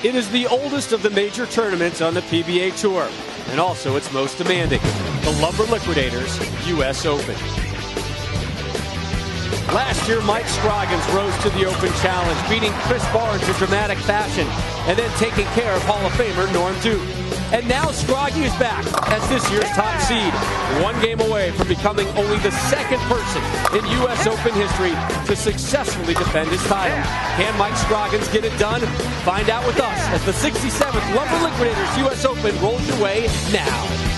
It is the oldest of the major tournaments on the PBA Tour, and also its most demanding, the Lumber Liquidators U.S. Open. Last year, Mike Scroggins rose to the Open Challenge, beating Chris Barnes in dramatic fashion, and then taking care of Hall of Famer Norm Duke. And now Scroggy is back as this year's top seed, one game away from becoming only the second person in U.S. Open history to successfully defend his title. Can Mike Scroggins get it done? Find out with us as the 67th Lumber Liquidators U.S. Open rolls your way now.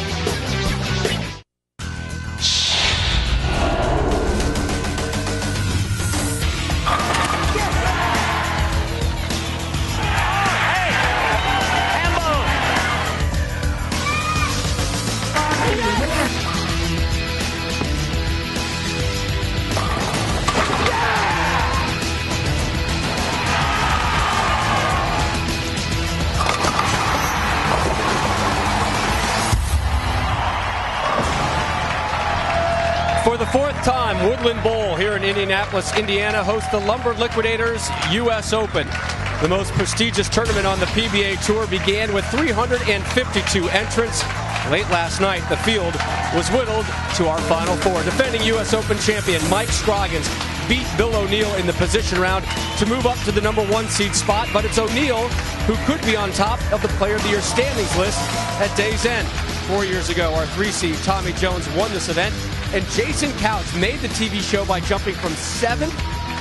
For the fourth time, Woodland Bowl here in Indianapolis, Indiana hosts the Lumber Liquidators U.S. Open. The most prestigious tournament on the PBA Tour began with 352 entrants. Late last night, the field was whittled to our Final Four. Defending U.S. Open champion Mike Scroggins beat Bill O'Neill in the position round to move up to the #1 seed spot, but it's O'Neill who could be on top of the Player of the Year standings list at day's end. 4 years ago, our 3 seed Tommy Jones won this event, and Jason Couch made the TV show by jumping from 7th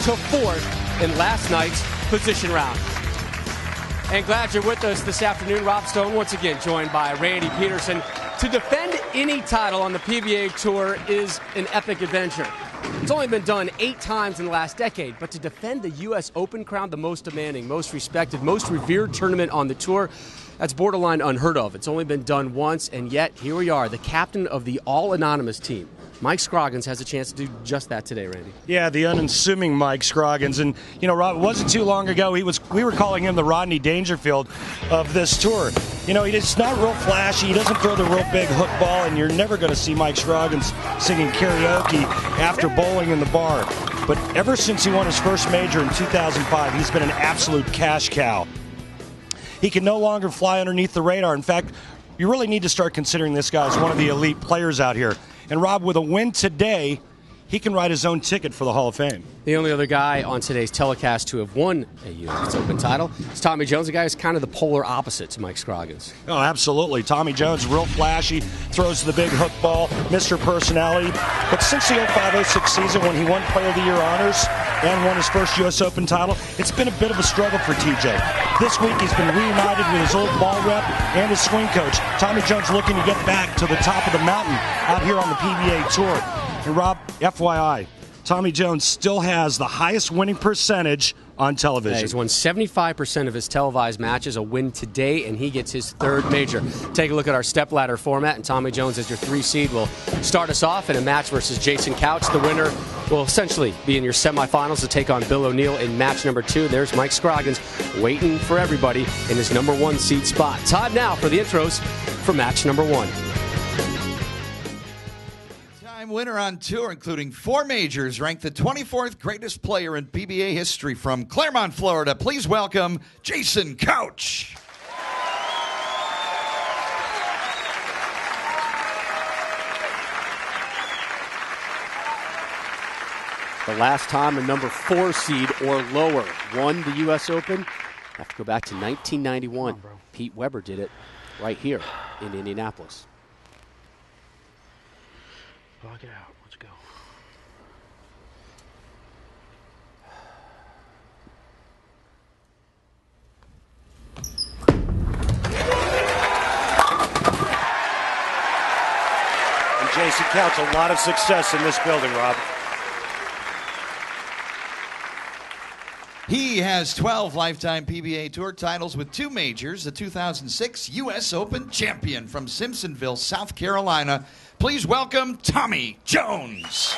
to 4th in last night's position round. And glad you're with us this afternoon. Rob Stone once again joined by Randy Peterson. To defend any title on the PBA Tour is an epic adventure. It's only been done 8 times in the last decade, but to defend the U.S. Open crown, the most demanding, most respected, most revered tournament on the tour, that's borderline unheard of. It's only been done once, and yet here we are, the captain of the all-anonymous team. Mike Scroggins has a chance to do just that today, Randy. Yeah, the unassuming Mike Scroggins. And, you know, Rob, it wasn't too long ago we were calling him the Rodney Dangerfield of this tour. You know, he's not real flashy. He doesn't throw the real big hook ball, and you're never going to see Mike Scroggins singing karaoke after bowling in the bar. But ever since he won his first major in 2005, he's been an absolute cash cow. He can no longer fly underneath the radar. In fact, you really need to start considering this guy as one of the elite players out here. And Rob, with a win today, he can write his own ticket for the Hall of Fame. The only other guy on today's telecast to have won a U.S. Open title is Tommy Jones, a guy who's kind of the polar opposite to Mike Scroggins. Oh, absolutely. Tommy Jones, real flashy, throws the big hook ball, Mr. Personality. But since the 05-06 season when he won Player of the Year honors and won his first U.S. Open title, it's been a bit of a struggle for TJ. This week he's been reunited with his old ball rep and his swing coach. Tommy Jones looking to get back to the top of the mountain out here on the PBA Tour. And Rob, FYI, Tommy Jones still has the highest winning percentage on television. Yeah, he's won 75% of his televised matches, a win today, and he gets his 3rd major. Take a look at our stepladder format, and Tommy Jones as your 3 seed will start us off in a match versus Jason Couch. The winner will essentially be in your semifinals to take on Bill O'Neill in match number 2. There's Mike Scroggins waiting for everybody in his #1 seed spot. Time now for the intros for match number 1. Winner on tour, including 4 majors, ranked the 24th greatest player in PBA history from Claremont, Florida. Please welcome Jason Couch. The last time a #4 seed or lower won the U.S. Open, have to go back to 1991. Pete Weber did it right here in Indianapolis. Block it out. Let's go. And Jason Couch, a lot of success in this building, Rob. He has 12 lifetime PBA Tour titles with 2 majors, the 2006 U.S. Open champion from Simpsonville, South Carolina. Please welcome Tommy Jones.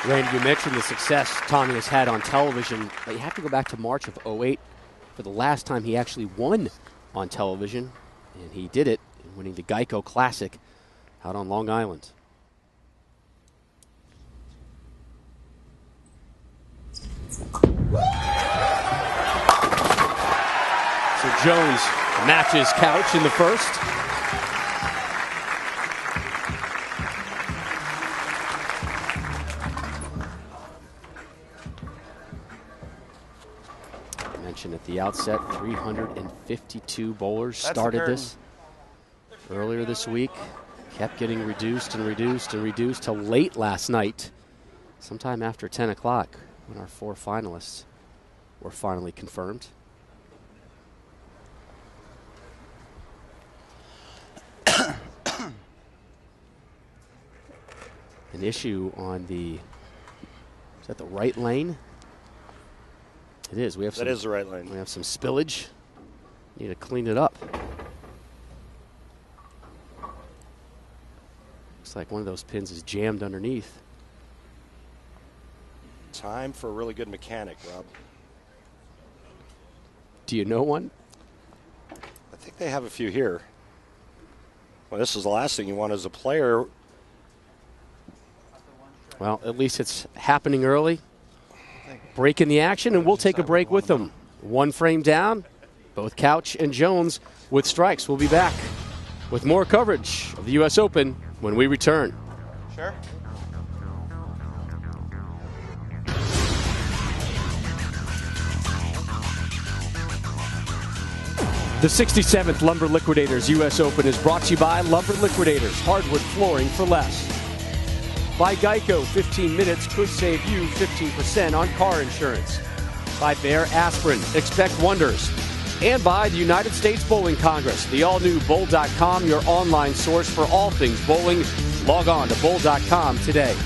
Randy, you mentioned the success Tommy has had on television, but you have to go back to March of '08 for the last time he actually won on television, and he did it, winning the Geico Classic out on Long Island. So Jones matches Couch in the first. I mentioned at the outset, 352 bowlers started this earlier this week. Kept getting reduced and reduced and reduced till late last night, sometime after 10 o'clock, when our 4 finalists were finally confirmed. An issue on the, is that the right lane? It is. We have that is the right lane. We have some spillage. Need to clean it up. Looks like one of those pins is jammed underneath. Time for a really good mechanic, Rob. Do you know one? I think they have a few here. Well, this is the last thing you want as a player. Well, at least it's happening early. Breaking the action, and we'll take a break with them. 1 frame down, both Couch and Jones with strikes. We'll be back with more coverage of the U.S. Open when we return. Sure. The 67th Lumber Liquidators U.S. Open is brought to you by Lumber Liquidators, hardwood flooring for less. By Geico, 15 minutes could save you 15% on car insurance. By Bear Aspirin, expect wonders. And by the United States Bowling Congress, the all-new bowl.com, your online source for all things bowling. Log on to bowl.com today.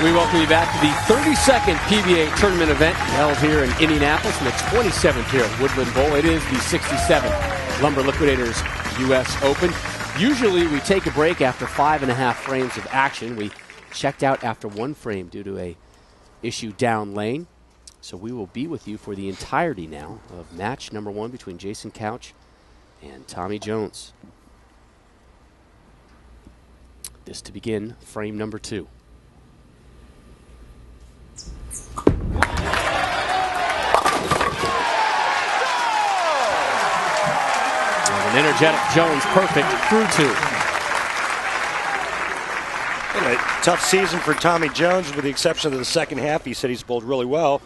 We welcome you back to the 32nd PBA tournament event held here in Indianapolis and the 27th here at Woodland Bowl. It is the 67th Lumber Liquidators U.S. Open. Usually we take a break after 5.5 frames of action. We checked out after 1 frame due to a issue down lane. So we will be with you for the entirety now of match number 1 between Jason Couch and Tommy Jones. This to begin frame number 2. An energetic Jones, perfect through 2. Been a tough season for Tommy Jones, with the exception of the second half. He said he's bowled really well,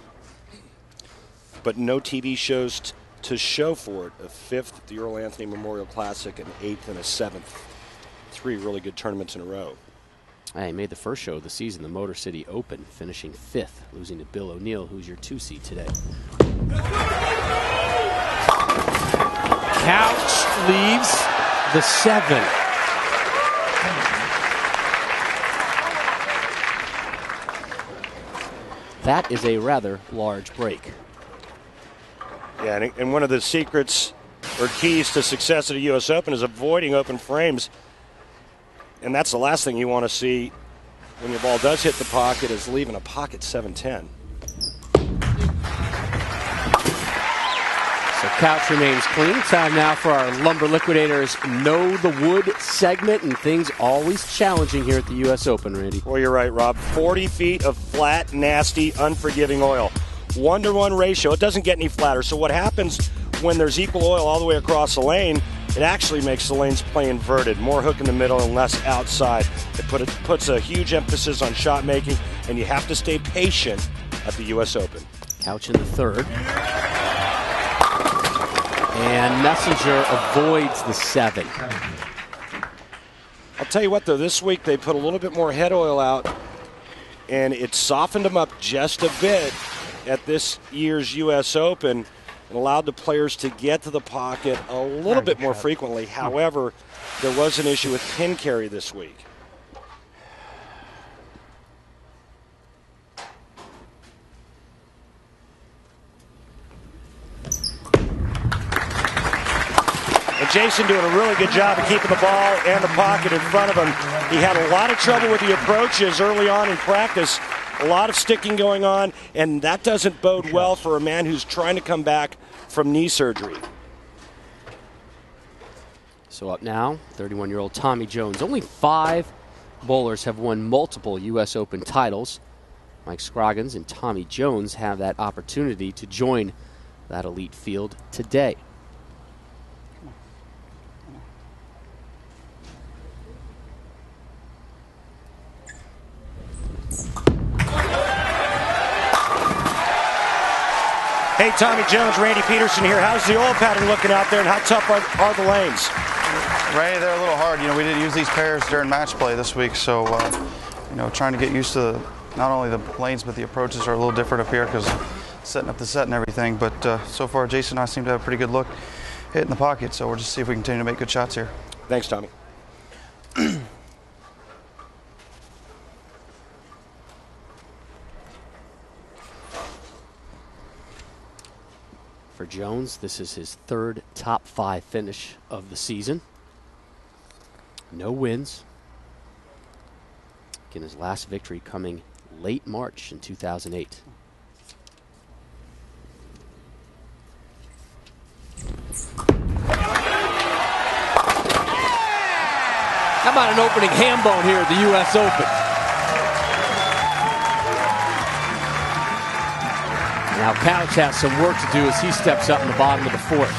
but no TV shows to show for it. A 5th at the Earl Anthony Memorial Classic, an 8th and a 7th. 3 really good tournaments in a row. He made the first show of the season, the Motor City Open, finishing 5th, losing to Bill O'Neill, who's your 2 seed today. Couch leaves the 7. That is a rather large break. Yeah, and one of the secrets or keys to success at a U.S. Open is avoiding open frames. And that's the last thing you want to see when your ball does hit the pocket, is leaving a pocket 7-10. So Couch remains clean. Time now for our Lumber Liquidators Know the Wood segment, and things always challenging here at the U.S. Open, Randy. Well, you're right, Rob. 40 feet of flat, nasty, unforgiving oil. 1-to-1 ratio. It doesn't get any flatter. So what happens when there's equal oil all the way across the lane, it actually makes the lanes play inverted. More hook in the middle and less outside. It puts a huge emphasis on shot making, and you have to stay patient at the U.S. Open. Couch in the 3rd. And Messenger avoids the 7. I'll tell you what, though, this week they put a little bit more head oil out, and it softened them up just a bit at this year's U.S. Open and allowed the players to get to the pocket a little bit more frequently. However, there was an issue with pin carry this week. And Jason doing a really good job of keeping the ball and the pocket in front of him. He had a lot of trouble with the approaches early on in practice. A lot of sticking going on, and that doesn't bode well for a man who's trying to come back from knee surgery. So up now, 31-year-old Tommy Jones, only 5 bowlers have won multiple U.S. Open titles. Mike Scroggins and Tommy Jones have that opportunity to join that elite field today. Hey, Tommy Jones, Randy Peterson here. How's the oil pattern looking out there, and how tough are the lanes? Randy, they're a little hard. We didn't use these pairs during match play this week, so trying to get used to not only the lanes but the approaches are a little different up here because setting up the set and everything. But so far, Jason and I seem to have a pretty good look hitting the pocket, so we'll just see if we continue to make good shots here. Thanks, Tommy. For Jones, this is his third top 5 finish of the season. No wins. Again, his last victory coming late March in 2008. How about an opening ham bone here at the U.S. Open? Now Couch has some work to do as he steps up in the bottom of the 4th.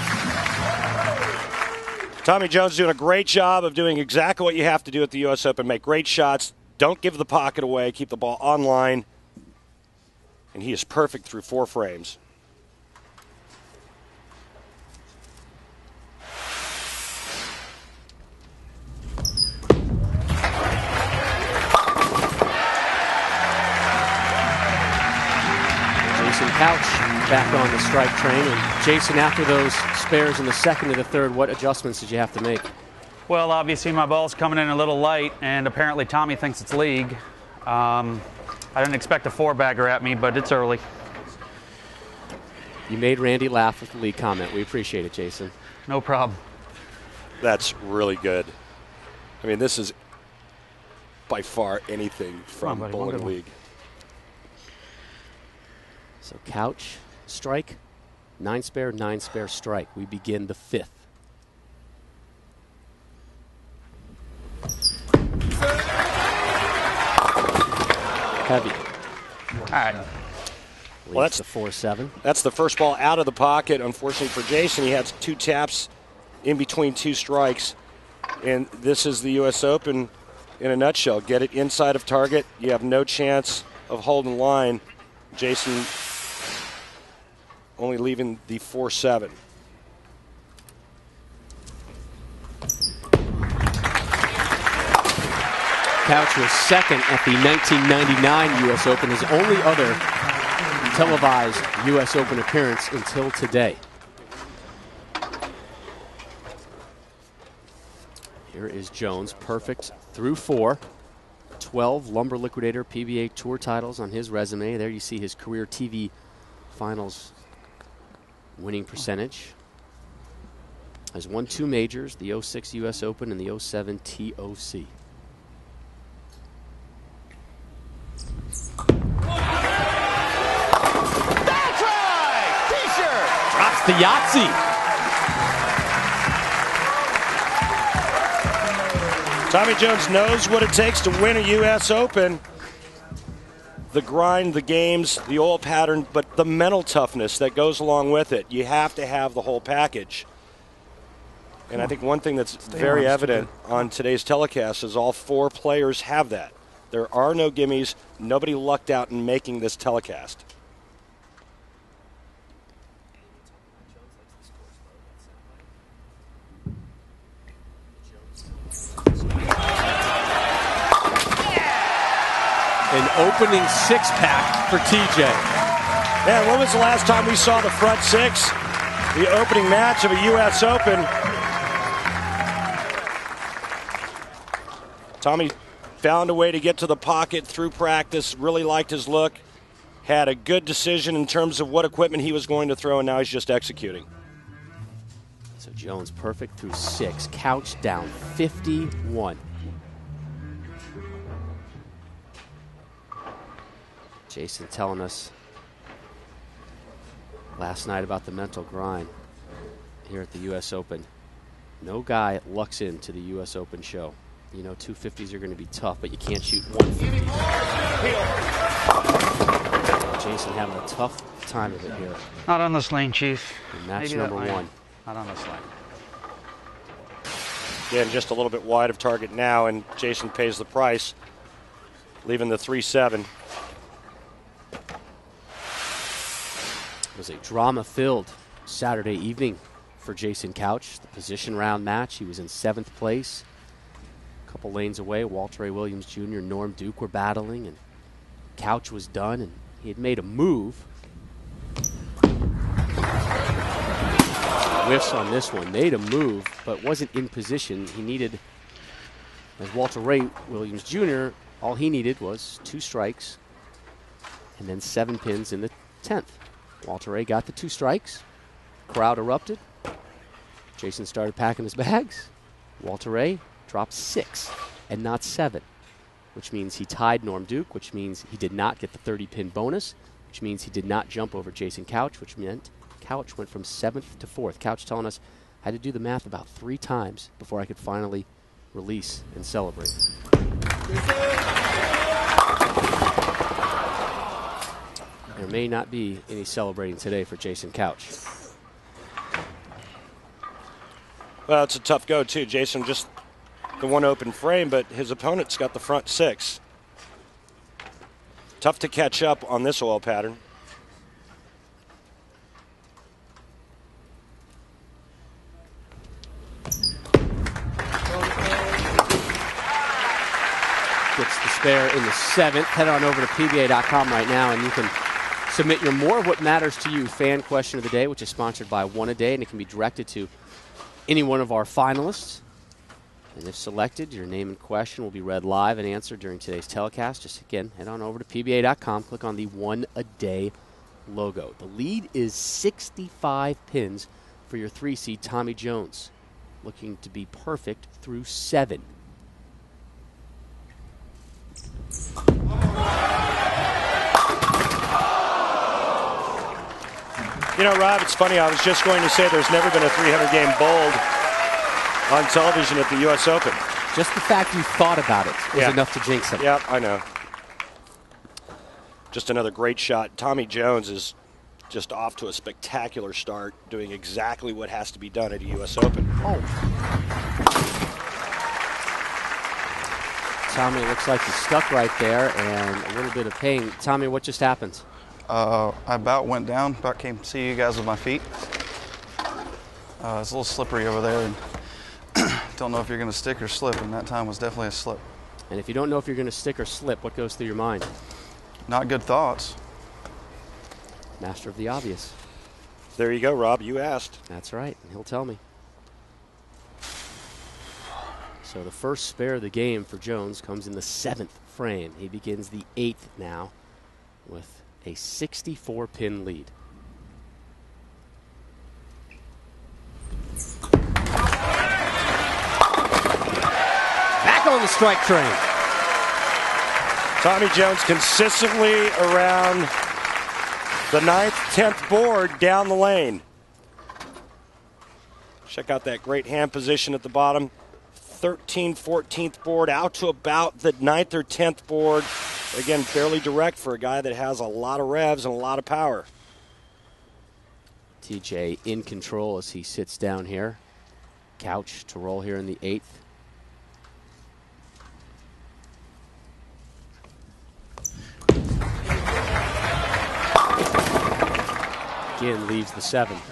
Tommy Jones doing a great job of doing exactly what you have to do at the U.S. Open. Make great shots. Don't give the pocket away. Keep the ball online. And he is perfect through 4 frames. Couch back on the strike train. And Jason, after those spares in the 2nd and the 3rd, what adjustments did you have to make? Well, obviously my ball's coming in a little light, and apparently Tommy thinks it's league. I didn't expect a 4-bagger at me, but it's early. You made Randy laugh with the league comment. We appreciate it, Jason. No problem. That's really good. I mean, this is by far anything from Bowling League. So Couch, strike, 9 spare, 9 spare, strike. We begin the 5th. Heavy. All right. Well, that's the 4-7. That's the first ball out of the pocket. Unfortunately for Jason, he had 2 taps in between 2 strikes. And this is the U.S. Open in a nutshell. Get it inside of target. You have no chance of holding line. Jason only leaving the 4-7. Couch was 2nd at the 1999 U.S. Open, his only other televised U.S. Open appearance until today. Here is Jones, perfect through 4. 12 Lumber Liquidator PBA Tour titles on his resume. There you see his career TV finals winning percentage. Has won 2 majors, the 06 U.S. Open and the 07 TOC. That's right! T-shirt! Drops the Yahtzee. Tommy Jones knows what it takes to win a U.S. Open. The grind, the games, the oil pattern, but the mental toughness that goes along with it. You have to have the whole package. And I think one thing that's very evident on today's telecast is all 4 players have that. There are no gimmies. Nobody lucked out in making this telecast. An opening 6-pack for TJ. Man, when was the last time we saw the front 6? The opening match of a U.S. Open. Tommy found a way to get to the pocket through practice, really liked his look, had a good decision in terms of what equipment he was going to throw, and now he's just executing. So Jones perfect through 6. Couch down 51. Jason telling us last night about the mental grind here at the U.S. Open. No guy lucks into the U.S. Open show. You know 250s are going to be tough, but you can't shoot 150. Jason having a tough time of it here. Not on this lane, Chief. And match Maybe number that lane. 1. Not on this lane. Again, just a little bit wide of target now, and Jason pays the price, leaving the 3-7. It was a drama-filled Saturday evening for Jason Couch. The position round match, he was in 7th place. A couple lanes away, Walter A. Williams Jr., Norm Duke were battling, and Couch was done, and he had made a move. Whiffs on this one, made a move, but wasn't in position. He needed, as Walter Ray Williams Jr., all he needed was 2 strikes and then 7 pins in the 10th. Walter Ray got the 2 strikes. Crowd erupted. Jason started packing his bags. Walter Ray dropped 6 and not 7, which means he tied Norm Duke, which means he did not get the 30-pin bonus, which means he did not jump over Jason Couch, which meant Couch went from 7th to 4th. Couch telling us I had to do the math about 3 times before I could finally release and celebrate. There may not be any celebrating today for Jason Couch. Well, it's a tough go, too. Jason just the one open frame, but his opponent's got the front 6. Tough to catch up on this oil pattern. Gets the spare in the 7th. Head on over to PBA.com right now, and you can submit your More of What Matters to You fan question of the day, which is sponsored by One A Day, and it can be directed to any one of our finalists. And if selected, your name and question will be read live and answered during today's telecast. Just again, head on over to PBA.com, click on the One A Day logo. The lead is 65 pins for your 3 seed Tommy Jones, looking to be perfect through 7. You know, Rob, it's funny. I was just going to say there's never been a 300-game bowled on television at the U.S. Open. Just the fact you thought about it was enough to jinx him. Yeah, I know. Just another great shot. Tommy Jones is just off to a spectacular start, doing exactly what has to be done at a U.S. Open. Oh. Tommy looks like he's stuck right there and a little bit of pain. Tommy, what just happened? I about went down, about came to see you guys with my feet. It's a little slippery over there, and don't know if you're going to stick or slip, and that time was definitely a slip. And if you don't know if you're going to stick or slip, what goes through your mind? Not good thoughts. Master of the obvious. There you go, Rob. You asked. That's right, and he'll tell me. So the first spare of the game for Jones comes in the 7th frame. He begins the 8th now with a 64-pin lead. Back on the strike train. Tommy Jones consistently around the 9th, 10th board down the lane. Check out that great hand position at the bottom. 13th, 14th board out to about the 9th or 10th board. Again, fairly direct for a guy that has a lot of revs and a lot of power. TJ in control as he sits down here. Couch to roll here in the 8th. Again, leaves the 7th.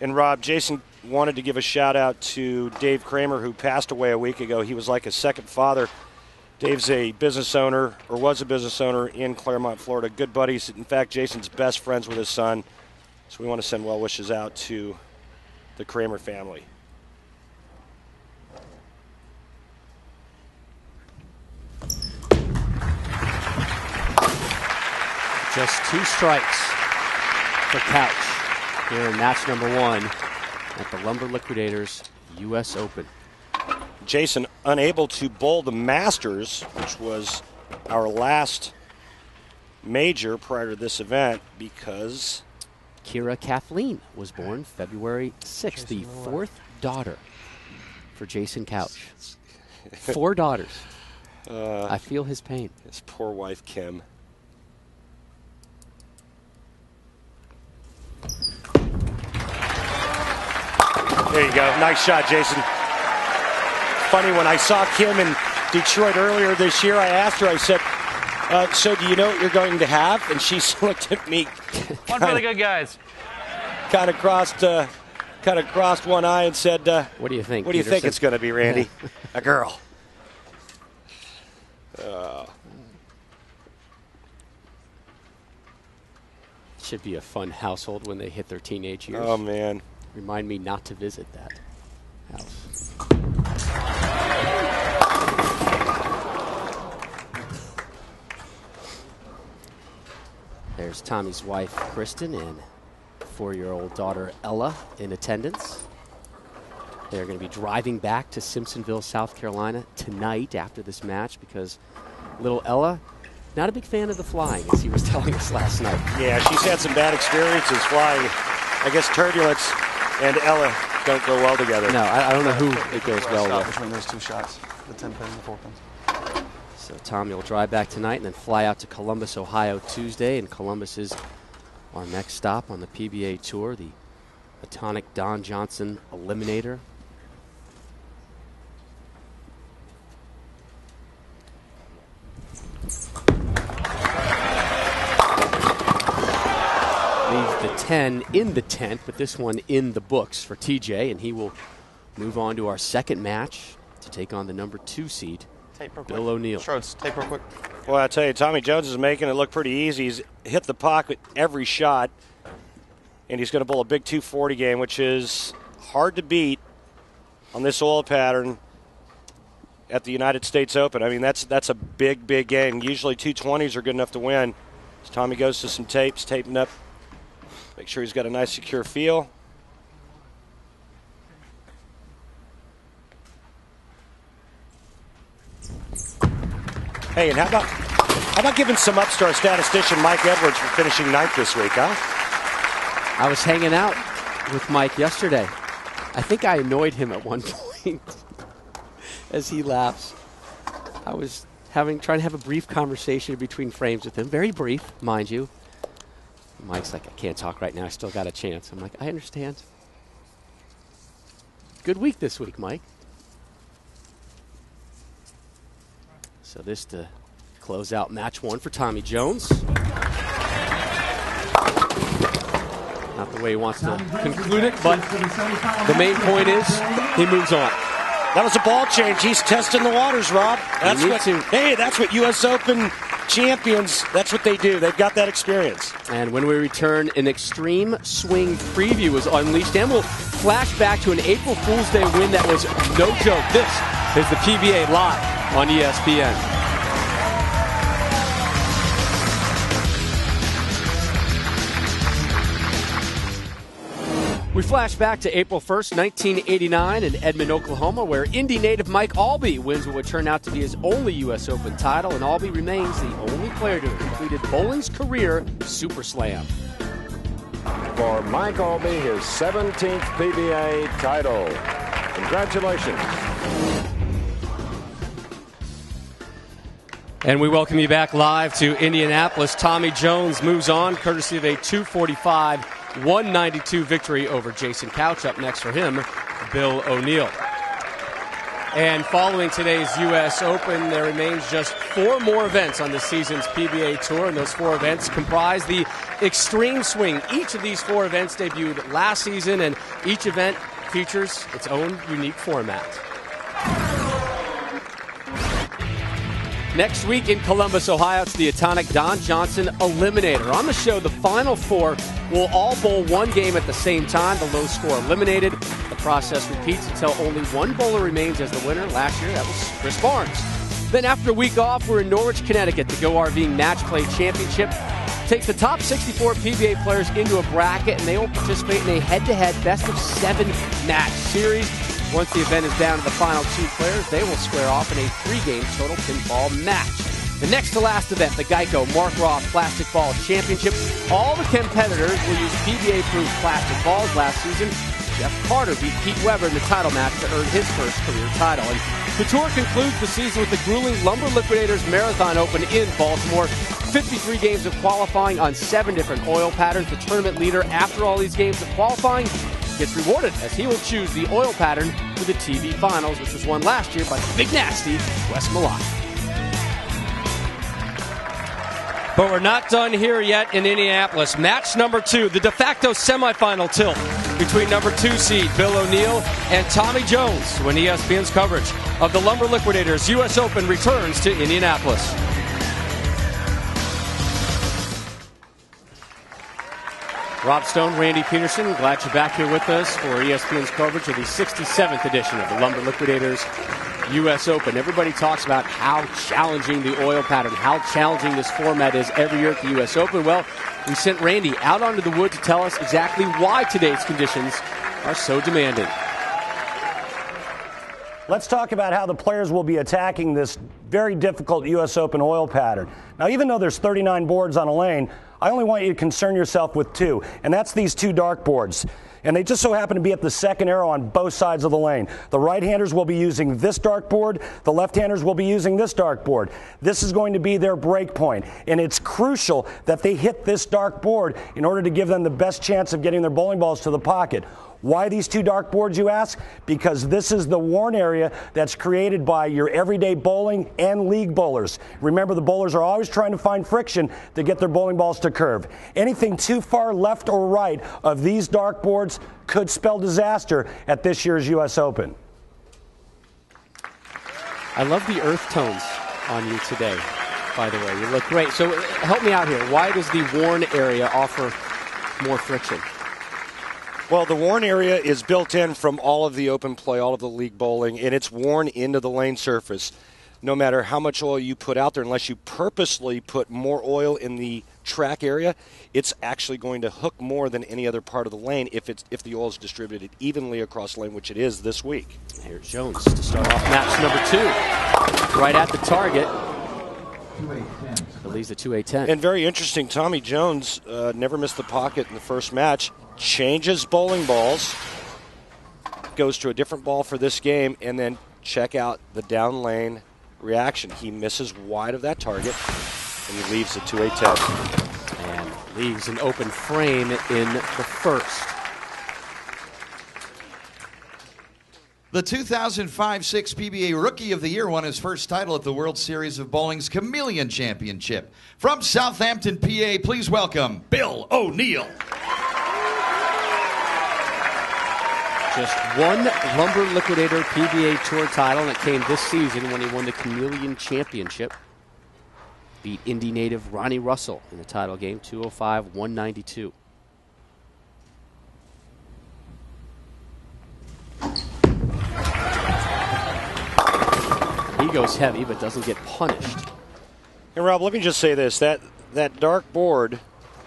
And Rob, Jason wanted to give a shout out to Dave Kramer, who passed away a week ago. He was like a second father. Dave's a business owner, or was a business owner in Claremont, Florida. Good buddies. In fact, Jason's best friends with his son. So we want to send well wishes out to the Kramer family. Just 2 strikes for Couch here in match number 1 at the Lumber Liquidators U.S. Open. Jason unable to bowl the Masters, which was our last major prior to this event, because Kira Kathleen was born February 6th, the 4th daughter for Jason Couch. 4 daughters. I feel his pain. His poor wife, Kim. There you go. Nice shot, Jason. Funny, when I saw Kim in Detroit earlier this year, I asked her, I said, so do you know what you're going to have? And she looked at me. One for the good guys. Kind of crossed one eye and said, what do you think? What do you think it's going to be, Randy? A girl. Should be a fun household when they hit their teenage years. Oh, man. Remind me not to visit that house. There's Tommy's wife, Kristen, and 4-year-old daughter, Ella, in attendance. They're going to be driving back to Simpsonville, South Carolina tonight after this match because little Ella, not a big fan of the flying, as he was telling us last night. Yeah, she's had some bad experiences flying. I guess turbulence and Ella don't go well together. No, I don't know who it goes well with. Between those 2 shots, the 10 pin and the 4 pins. So Tommy will drive back tonight and then fly out to Columbus, Ohio Tuesday. And Columbus is our next stop on the PBA Tour, the Iconic Don Johnson Eliminator. Leave the 10 in the tent, but this one in the books for TJ, and he will move on to our second match to take on the number 2 seed, Bill O'Neill. Schroeds, tape real quick. Well, I tell you, Tommy Jones is making it look pretty easy. He's hit the pocket every shot, and he's going to bowl a big 240 game, which is hard to beat on this oil pattern at the United States Open. I mean, that's a big, big game. Usually 220s are good enough to win. So Tommy goes to some tapes, taping up. Make sure he's got a nice, secure feel. Hey, and how about giving some ups to our statistician Mike Edwards for finishing 9th this week, huh? I was hanging out with Mike yesterday. I think I annoyed him at one point as he laughs. I was trying to have a brief conversation between frames with him. Very brief, mind you. Mike's like, I can't talk right now. I still got a chance. I'm like, I understand. Good week this week, Mike. So this to close out match 1 for Tommy Jones. Not the way he wants to conclude it, but the main point is he moves on. That was a ball change. He's testing the waters, Rob. That's what U.S. Open champions, that's what they do. They've got that experience. And when we return, an extreme swing preview is unleashed, and we'll flash back to an April Fool's Day win that was no joke. This is the PBA Live on ESPN. We flash back to April 1st, 1989 in Edmond, Oklahoma, where Indy native Mike Albee wins what would turn out to be his only U.S. Open title, and Albee remains the only player to have completed bowling's career Super Slam. For Mike Albee, his 17th PBA title. Congratulations. And we welcome you back live to Indianapolis. Tommy Jones moves on, courtesy of a 245-192 victory over Jason Couch. Up next for him, Bill O'Neill. And following today's U.S. Open, there remains just 4 more events on this season's PBA Tour, and those 4 events comprise the Extreme Swing. Each of these 4 events debuted last season, and each event features its own unique format. Next week in Columbus, Ohio, it's the Iconic Don Johnson Eliminator. On the show, the final 4 will all bowl 1 game at the same time. The low score eliminated. The process repeats until only 1 bowler remains as the winner. Last year, that was Chris Barnes. Then after a week off, we're in Norwich, Connecticut. The Go RV Match Play Championship takes the top 64 PBA players into a bracket, and they will participate in a head-to-head best-of-7 match series. Once the event is down to the final 2 players, they will square off in a 3-game total pinfall match. The next to last event, the Geico Mark Ross Plastic Ball Championship. All the competitors will use PBA-approved plastic balls. Last season, Jeff Carter beat Pete Weber in the title match to earn his first career title. And the tour concludes the season with the grueling Lumber Liquidators Marathon Open in Baltimore. 53 games of qualifying on 7 different oil patterns. The tournament leader, after all these games of qualifying, gets rewarded as he will choose the oil pattern for the TV Finals, which was won last year by the Big Nasty Wes Malott. But we're not done here yet in Indianapolis. Match number 2, the de facto semifinal tilt between number 2 seed Bill O'Neill and Tommy Jones, when ESPN's coverage of the Lumber Liquidators U.S. Open returns to Indianapolis. Rob Stone, Randy Peterson, glad you're back here with us for ESPN's coverage of the 67th edition of the Lumber Liquidators U.S. Open. Everybody talks about how challenging the oil pattern, how challenging this format is every year at the U.S. Open. Well, we sent Randy out onto the wood to tell us exactly why today's conditions are so demanding. Let's talk about how the players will be attacking this very difficult U.S. Open oil pattern. Now, even though there's 39 boards on a lane, I only want you to concern yourself with 2, and that's these 2 dark boards. And they just so happen to be at the second arrow on both sides of the lane. The right-handers will be using this dark board. The left-handers will be using this dark board. This is going to be their break point. And it's crucial that they hit this dark board in order to give them the best chance of getting their bowling balls to the pocket. Why these 2 dark boards, you ask? Because this is the worn area that's created by your everyday bowling and league bowlers. Remember, the bowlers are always trying to find friction to get their bowling balls to curve. Anything too far left or right of these dark boards could spell disaster at this year's U.S. Open. I love the earth tones on you today, by the way. You look great. So help me out here. Why does the worn area offer more friction? Well, the worn area is built in from all of the open play, all of the league bowling, and it's worn into the lane surface. No matter how much oil you put out there, unless you purposely put more oil in the track area, it's actually going to hook more than any other part of the lane if the oil is distributed evenly across the lane, which it is this week. Here's Jones to start off match number 2. Right at the target. Leaves the 2-8-10. And very interesting, Tommy Jones never missed the pocket in the first match. Changes bowling balls, goes to a different ball for this game, and then check out the down lane reaction. He misses wide of that target, and he leaves the 2-8-10. And leaves an open frame in the first. The 2005-6 PBA Rookie of the Year won his first title at the World Series of Bowling's Chameleon Championship. From Southampton, PA, please welcome Bill O'Neill. Just one Lumber Liquidator PBA Tour title, and it came this season when he won the Chameleon Championship. Beat Indy native Ronnie Russell in the title game, 205-192. He goes heavy, but doesn't get punished. And Rob, let me just say this: that dark board,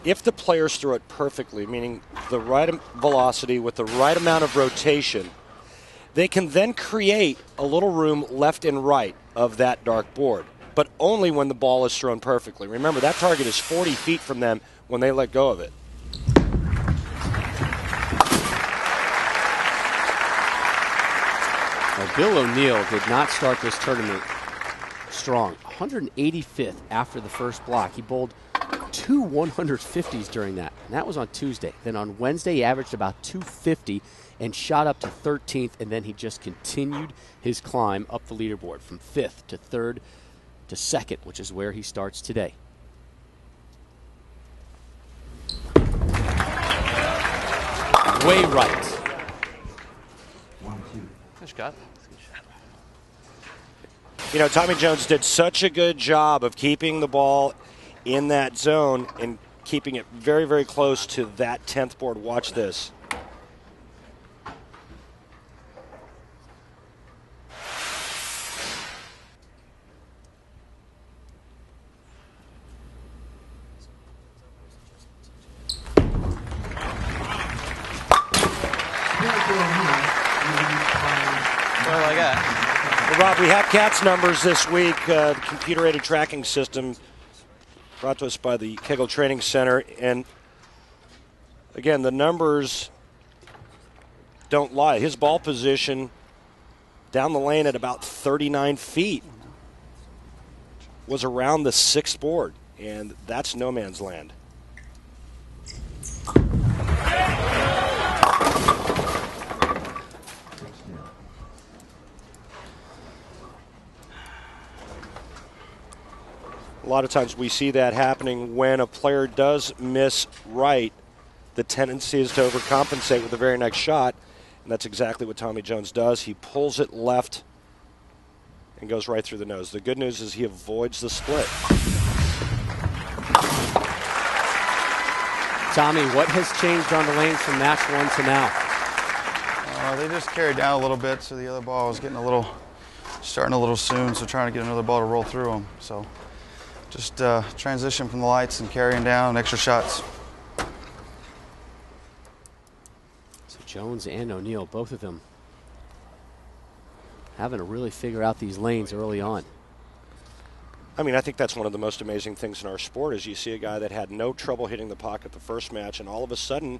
if the players throw it perfectly, meaning the right velocity with the right amount of rotation, they can then create a little room left and right of that dark board, but only when the ball is thrown perfectly. Remember, that target is 40 feet from them when they let go of it. Well, Bill O'Neill did not start this tournament strong. 185th after the first block. He bowled 2 150s during that, and that was on Tuesday. Then on Wednesday, he averaged about 250 and shot up to 13th, and then he just continued his climb up the leaderboard from 5th to 3rd to 2nd, which is where he starts today. Way right. Good shot. You know, Tommy Jones did such a good job of keeping the ball in that zone and keeping it very, very close to that 10th board. Watch this. Rob, we have Cat's numbers this week, the computer-aided tracking system brought to us by the Kegel Training Center. And again, the numbers don't lie. His ball position down the lane at about 39 feet was around the 6th board, and that's no man's land. A lot of times we see that happening when a player does miss right. The tendency is to overcompensate with the very next shot, and that's exactly what Tommy Jones does. He pulls it left and goes right through the nose. The good news is he avoids the split. Tommy, what has changed on the lanes from match 1 to now? They just carried down a little bit, so the other ball was starting a little soon, so trying to get another ball to roll through them. So just transition from the lights and carrying down extra shots. So Jones and O'Neill, both of them having to really figure out these lanes early on. I mean, I think that's one of the most amazing things in our sport is you see a guy that had no trouble hitting the pocket the first match, and all of a sudden,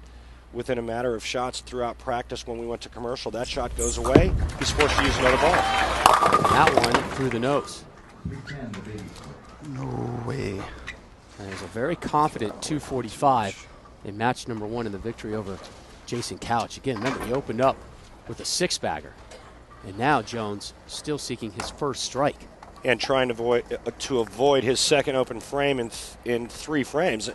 within a matter of shots throughout practice when we went to commercial, that shot goes away. He's forced to use another ball. That one through the nose. No way. And there's a very confident 245 in match number 1 in the victory over Jason Couch. Again, remember, he opened up with a 6-bagger. And now Jones still seeking his first strike. And trying to avoid his second open frame in 3 frames.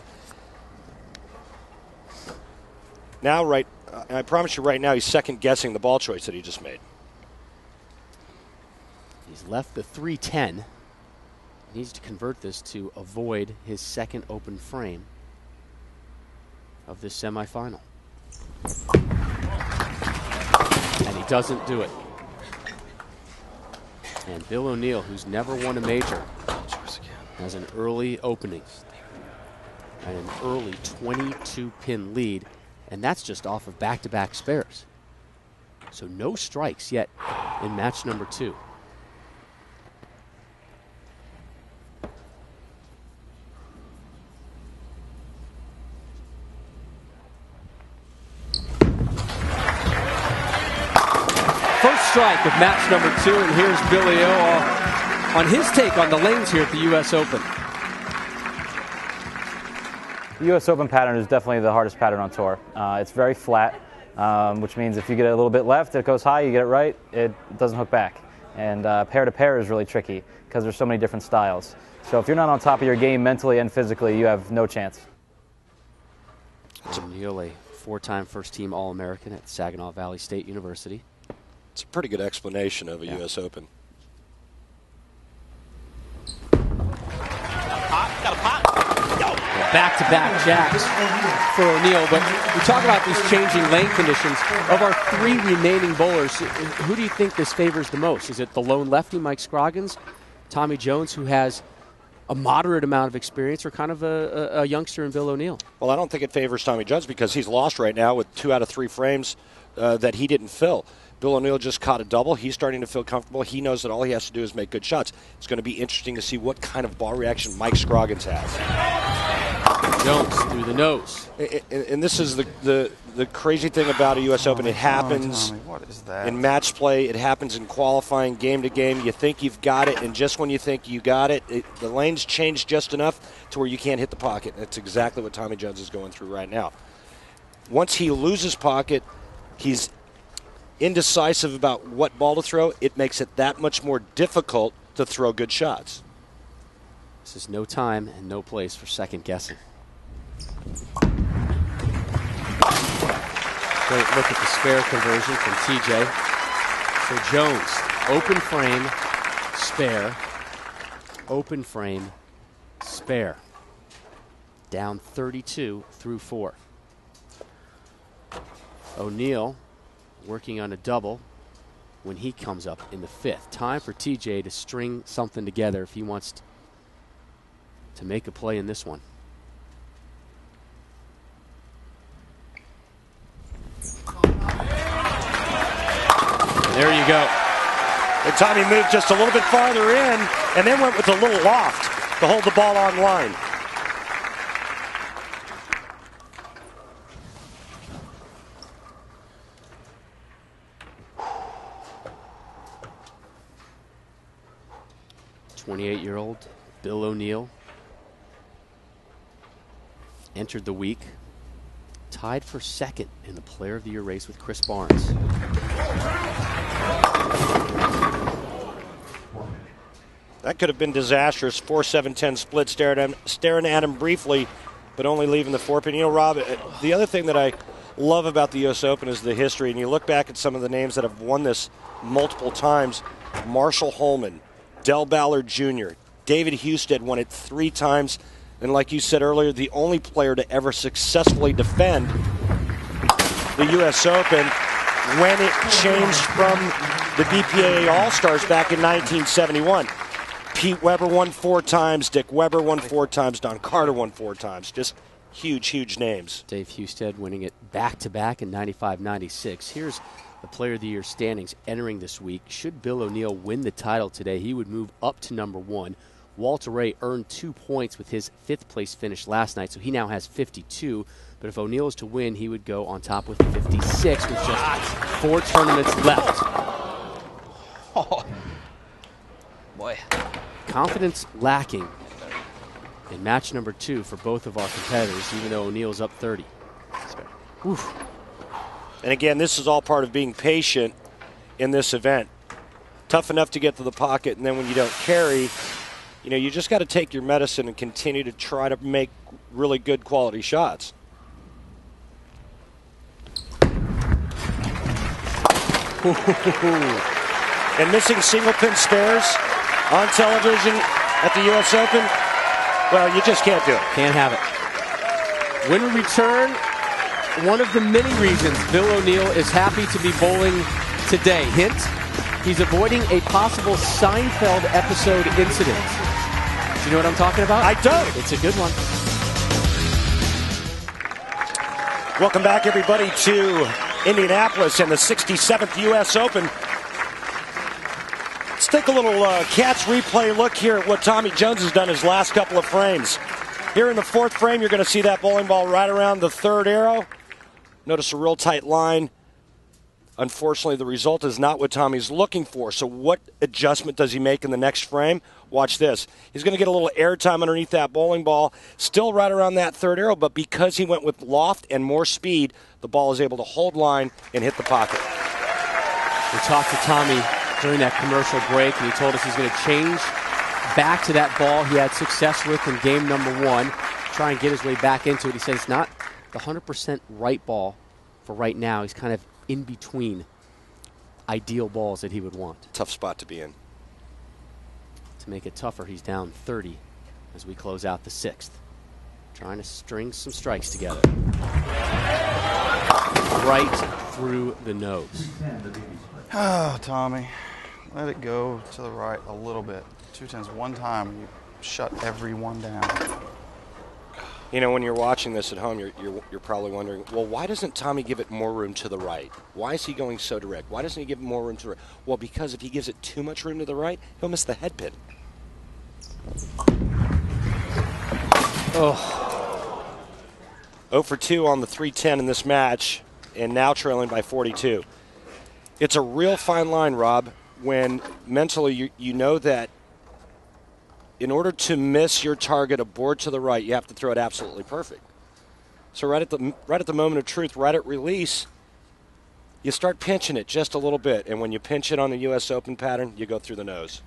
Now, I promise you right now, he's second-guessing the ball choice that he just made. He's left the 310. He needs to convert this to avoid his second open frame of this semifinal. And he doesn't do it. And Bill O'Neill, who's never won a major, has an early opening and an early 22-pin lead, and that's just off of back-to-back spares. So no strikes yet in match number 2. Strike of match number 2, and here's Billy O on his take on the lanes here at the U.S. Open. The U.S. Open pattern is definitely the hardest pattern on tour. It's very flat, which means if you get it a little bit left, it goes high, you get it right, it doesn't hook back. And pair-to-pair is really tricky because there's so many different styles. So if you're not on top of your game mentally and physically, you have no chance. O'Neill, a 4-time first-team All-American at Saginaw Valley State University. It's a pretty good explanation of a U.S. Open. Back-to-back jacks for O'Neill. But we talk about these changing lane conditions. Of our 3 remaining bowlers, who do you think this favors the most? Is it the lone lefty, Mike Scroggins, Tommy Jones, who has a moderate amount of experience, or kind of a youngster in Bill O'Neill? Well, I don't think it favors Tommy Jones because he's lost right now with 2 out of 3 frames that he didn't fill. Bill O'Neill just caught a double. He's starting to feel comfortable. He knows that all he has to do is make good shots. It's going to be interesting to see what kind of ball reaction Mike Scroggins has. Jones through the nose. And this is the crazy thing about a U.S. Open. It happens What is that? in match play. It happens in qualifying, game to game. You think you've got it, and just when you think you got it, the lanes change just enough to where you can't hit the pocket. That's exactly what Tommy Jones is going through right now. Once he loses pocket, he's indecisive about what ball to throw. It makes it that much more difficult to throw good shots. This is no time and no place for second guessing. Great look at the spare conversion from TJ. So Jones, open frame, spare, open frame, spare. Down 32 through 4. O'Neill working on a double when he comes up in the 5th. Time for TJ to string something together if he wants to make a play in this one. And there you go. And Tommy moved just a little bit farther in and then went with a little loft to hold the ball on line. 28-year-old Bill O'Neill entered the week tied for second in the Player of the Year race with Chris Barnes. That could have been disastrous. 4-7-10 split, staring at him briefly, but only leaving the 4-pin. You know, Rob, the other thing that I love about the U.S. Open is the history, and you look back at some of the names that have won this multiple times. Marshall Holman, Del Ballard Jr., David Husted won it 3 times, and like you said earlier, the only player to ever successfully defend the U.S. Open when it changed from the BPAA All-Stars back in 1971. Pete Weber won 4 times, Dick Weber won 4 times, Don Carter won 4 times. Just huge, huge names. Dave Husted winning it back-to-back in 95-96. Here's the Player of the Year standings entering this week. Should Bill O'Neill win the title today, he would move up to number 1. Walter Ray earned 2 points with his 5th place finish last night, so he now has 52. But if O'Neill is to win, he would go on top with 56 with just 4 tournaments left. Oh, boy. Confidence lacking in match number 2 for both of our competitors, even though O'Neill's up 30. Oof. And again, this is all part of being patient in this event. Tough enough to get to the pocket, and then when you don't carry, you know, you just got to take your medicine and continue to try to make really good quality shots. And missing single pin spares on television at the U.S. Open, well, you just can't do it. Can't have it. When we return, one of the many reasons Bill O'Neill is happy to be bowling today. Hint, he's avoiding a possible Seinfeld episode incident. Do you know what I'm talking about? I don't. It's a good one. Welcome back, everybody, to Indianapolis and the 67th U.S. Open. Let's take a little Cats replay look here at what Tommy Jones has done his last couple of frames. Here in the 4th frame, you're going to see that bowling ball right around the 3rd arrow. Notice a real tight line. Unfortunately, the result is not what Tommy's looking for. So what adjustment does he make in the next frame? Watch this. He's going to get a little air time underneath that bowling ball, still right around that 3rd arrow, but because he went with loft and more speed, the ball is able to hold line and hit the pocket. We talked to Tommy during that commercial break, and he told us he's going to change back to that ball he had success with in game number 1, try and get his way back into it. He said it's not the 100% right ball for right now. He's kind of in between ideal balls that he would want. Tough spot to be in. To make it tougher, he's down 30 as we close out the 6th. Trying to string some strikes together. Right through the nose. Oh, Tommy, let it go to the right a little bit. 210's one time, you shut everyone down. You know, when you're watching this at home, you're probably wondering, well, why doesn't Tommy give it more room to the right? Why is he going so direct? Why doesn't he give it more room to the right? Well, because if he gives it too much room to the right, he'll miss the head pin. Oh. 0 for 2 on the 310 in this match, and now trailing by 42. It's a real fine line, Rob, when mentally you know that in order to miss your target a board to the right, you have to throw it absolutely perfect. So right at the moment of truth, right at release, you start pinching it just a little bit, and when you pinch it on the U.S. Open pattern, you go through the nose.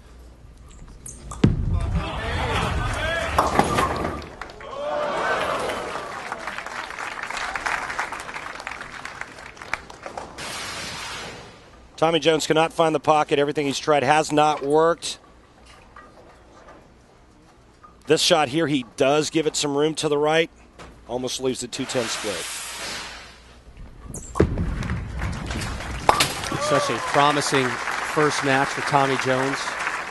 Tommy Jones cannot find the pocket. Everything he's tried has not worked. This shot here, he does give it some room to the right. Almost leaves the 210 split. Such a promising first match for Tommy Jones.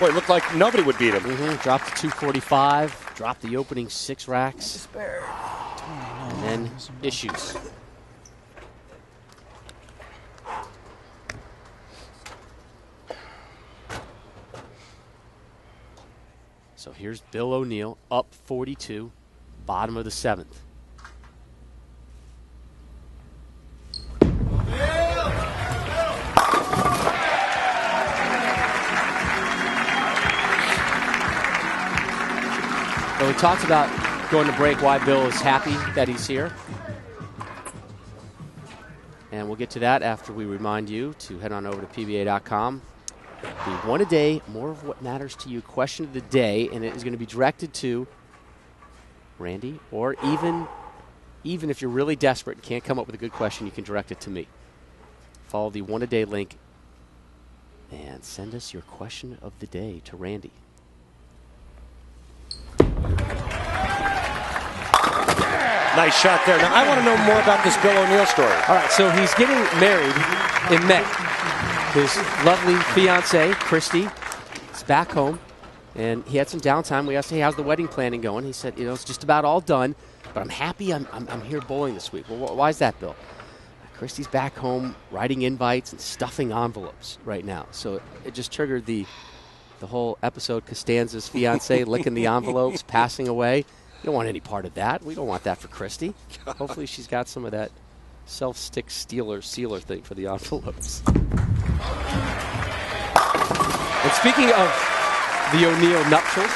Boy, it looked like nobody would beat him. Dropped to 245, dropped the opening 6 racks, and then issues. So here's Bill O'Neill up 42, bottom of the 7th. But we talked about going to break, why Bill is happy that he's here. And we'll get to that after we remind you to head on over to PBA.com. The one a day, more of what matters to you question of the day, and it is going to be directed to Randy, or even if you're really desperate and can't come up with a good question, you can direct it to me. Follow the one a day link and send us your question of the day to Randy. Nice shot there. Now, I want to know more about this Bill O'Neill story. All right, so he's getting married in May. His lovely fiancée, Christy, is back home, and he had some downtime. We asked him, hey, how's the wedding planning going? He said, it's just about all done, but I'm happy I'm here bowling this week. Well, why is that, Bill? Christy's back home writing invites and stuffing envelopes right now. So it just triggered the whole episode, Costanza's fiancé licking the envelopes, passing away. You don't want any part of that. We don't want that for Christy. Hopefully she's got some of that self-stick sealer thing for the envelopes. And speaking of the O'Neill nuptials,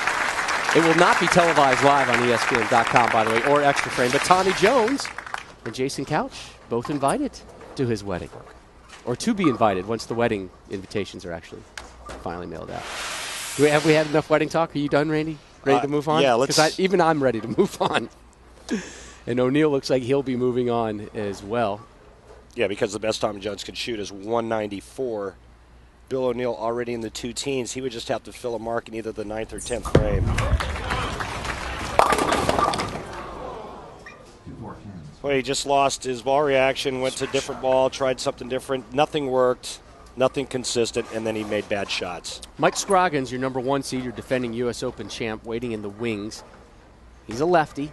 it will not be televised live on ESPN.com, by the way, or Extra Frame, but Tommy Jones and Jason Couch both invited to his wedding, or to be invited once the wedding invitations are actually finally mailed out. Have we had enough wedding talk? Are you done, Randy? Ready to move on? Yeah, let's. Because even I'm ready to move on. And O'Neill looks like he'll be moving on as well. Yeah, because the best Tommy Jones could shoot is 194. Bill O'Neill already in the two teens. He would just have to fill a mark in either the 9th or 10th frame. Well, he just lost his ball reaction, went to a different ball, tried something different. Nothing worked, nothing consistent, and then he made bad shots. Mike Scroggins, your number 1 seed, your defending U.S. Open champ, waiting in the wings. He's a lefty.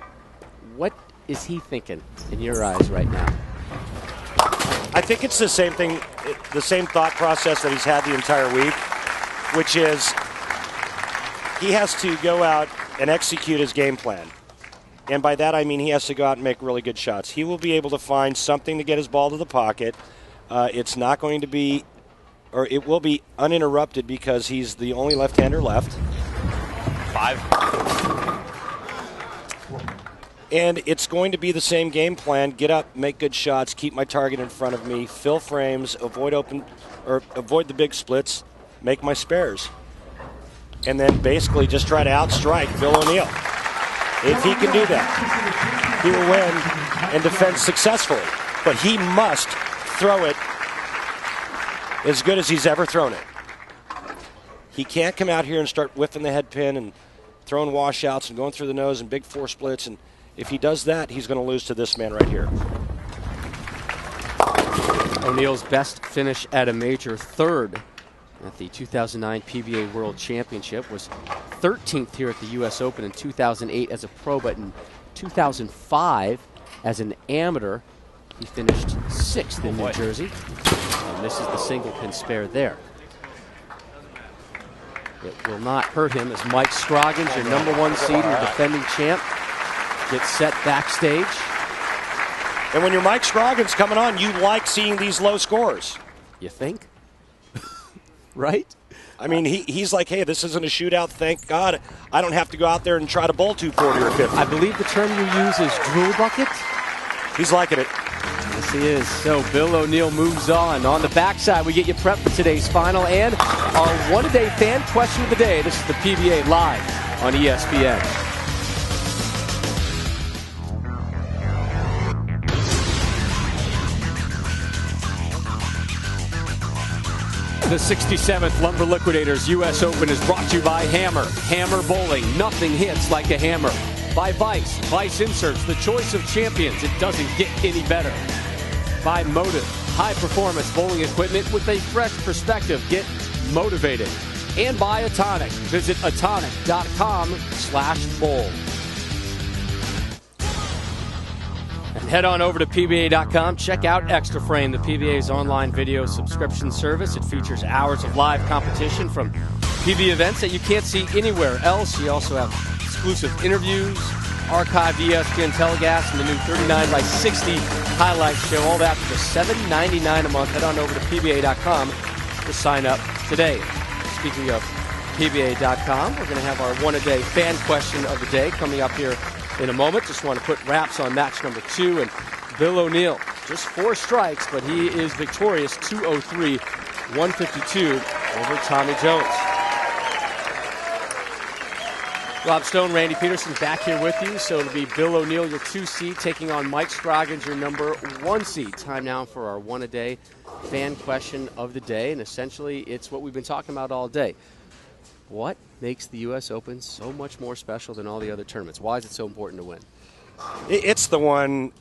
What is he thinking in your eyes right now? I think it's the same thing, the same thought process that he's had the entire week, which is he has to go out and execute his game plan. And by that I mean he has to go out and make really good shots. He will be able to find something to get his ball to the pocket. It's not going to be, or it will be uninterrupted because he's the only left-hander left. 5. And it's going to be the same game plan. Get up, make good shots, keep my target in front of me, fill frames, avoid the big splits, make my spares. And then basically just try to outstrike Bill O'Neill. If he can do that, he will win and defend successfully. But he must throw it as good as he's ever thrown it. He can't come out here and start whiffing the head pin and throwing washouts and going through the nose and big 4 splits. And if he does that, he's going to lose to this man right here. O'Neill's best finish at a major, 3rd at the 2009 PBA World Championship, was 13th here at the U.S. Open in 2008 as a pro, but in 2005 as an amateur, he finished 6th in New Jersey. And this is the single pin spare there. It will not hurt him as Mike Scroggins, your number 1 seed and defending champ, gets set backstage. And when you're Mike Scroggins coming on, you like seeing these low scores. You think? Right? I mean, he's like, hey, this isn't a shootout. Thank God I don't have to go out there and try to bowl 240 or 50. I believe the term you use is drool bucket. He's liking it. Yes, he is. So Bill O'Neill moves on. On the backside, we get you prepped for today's final and our one-a-day fan question of the day. This is the PBA Live on ESPN. The 67th Lumber Liquidators U.S. Open is brought to you by Hammer. Hammer Bowling. Nothing hits like a hammer. By Vice. Vice Inserts. The choice of champions. It doesn't get any better. By Motive. High-performance bowling equipment with a fresh perspective. Get motivated. And by Atonic. Visit atonic.com/bowl. And head on over to PBA.com. Check out Extra Frame, the PBA's online video subscription service. It features hours of live competition from PBA events that you can't see anywhere else. You also have exclusive interviews, archived ESPN telecasts, and the new 39x60 highlight show. All that for just $7.99 a month. Head on over to PBA.com to sign up today. Speaking of PBA.com. We're going to have our one-a-day fan question of the day coming up here in a moment. Just want to put wraps on match number 2. And Bill O'Neill, just 4 strikes, but he is victorious, 203, 152 over Tommy Jones. Rob Stone, Randy Peterson back here with you. So it'll be Bill O'Neill, your 2 seed, taking on Mike Scroggins, your number 1 seed. Time now for our one-a-day fan question of the day. And essentially, it's what we've been talking about all day. What makes the U.S. Open so much more special than all the other tournaments? Why is it so important to win? It's the one,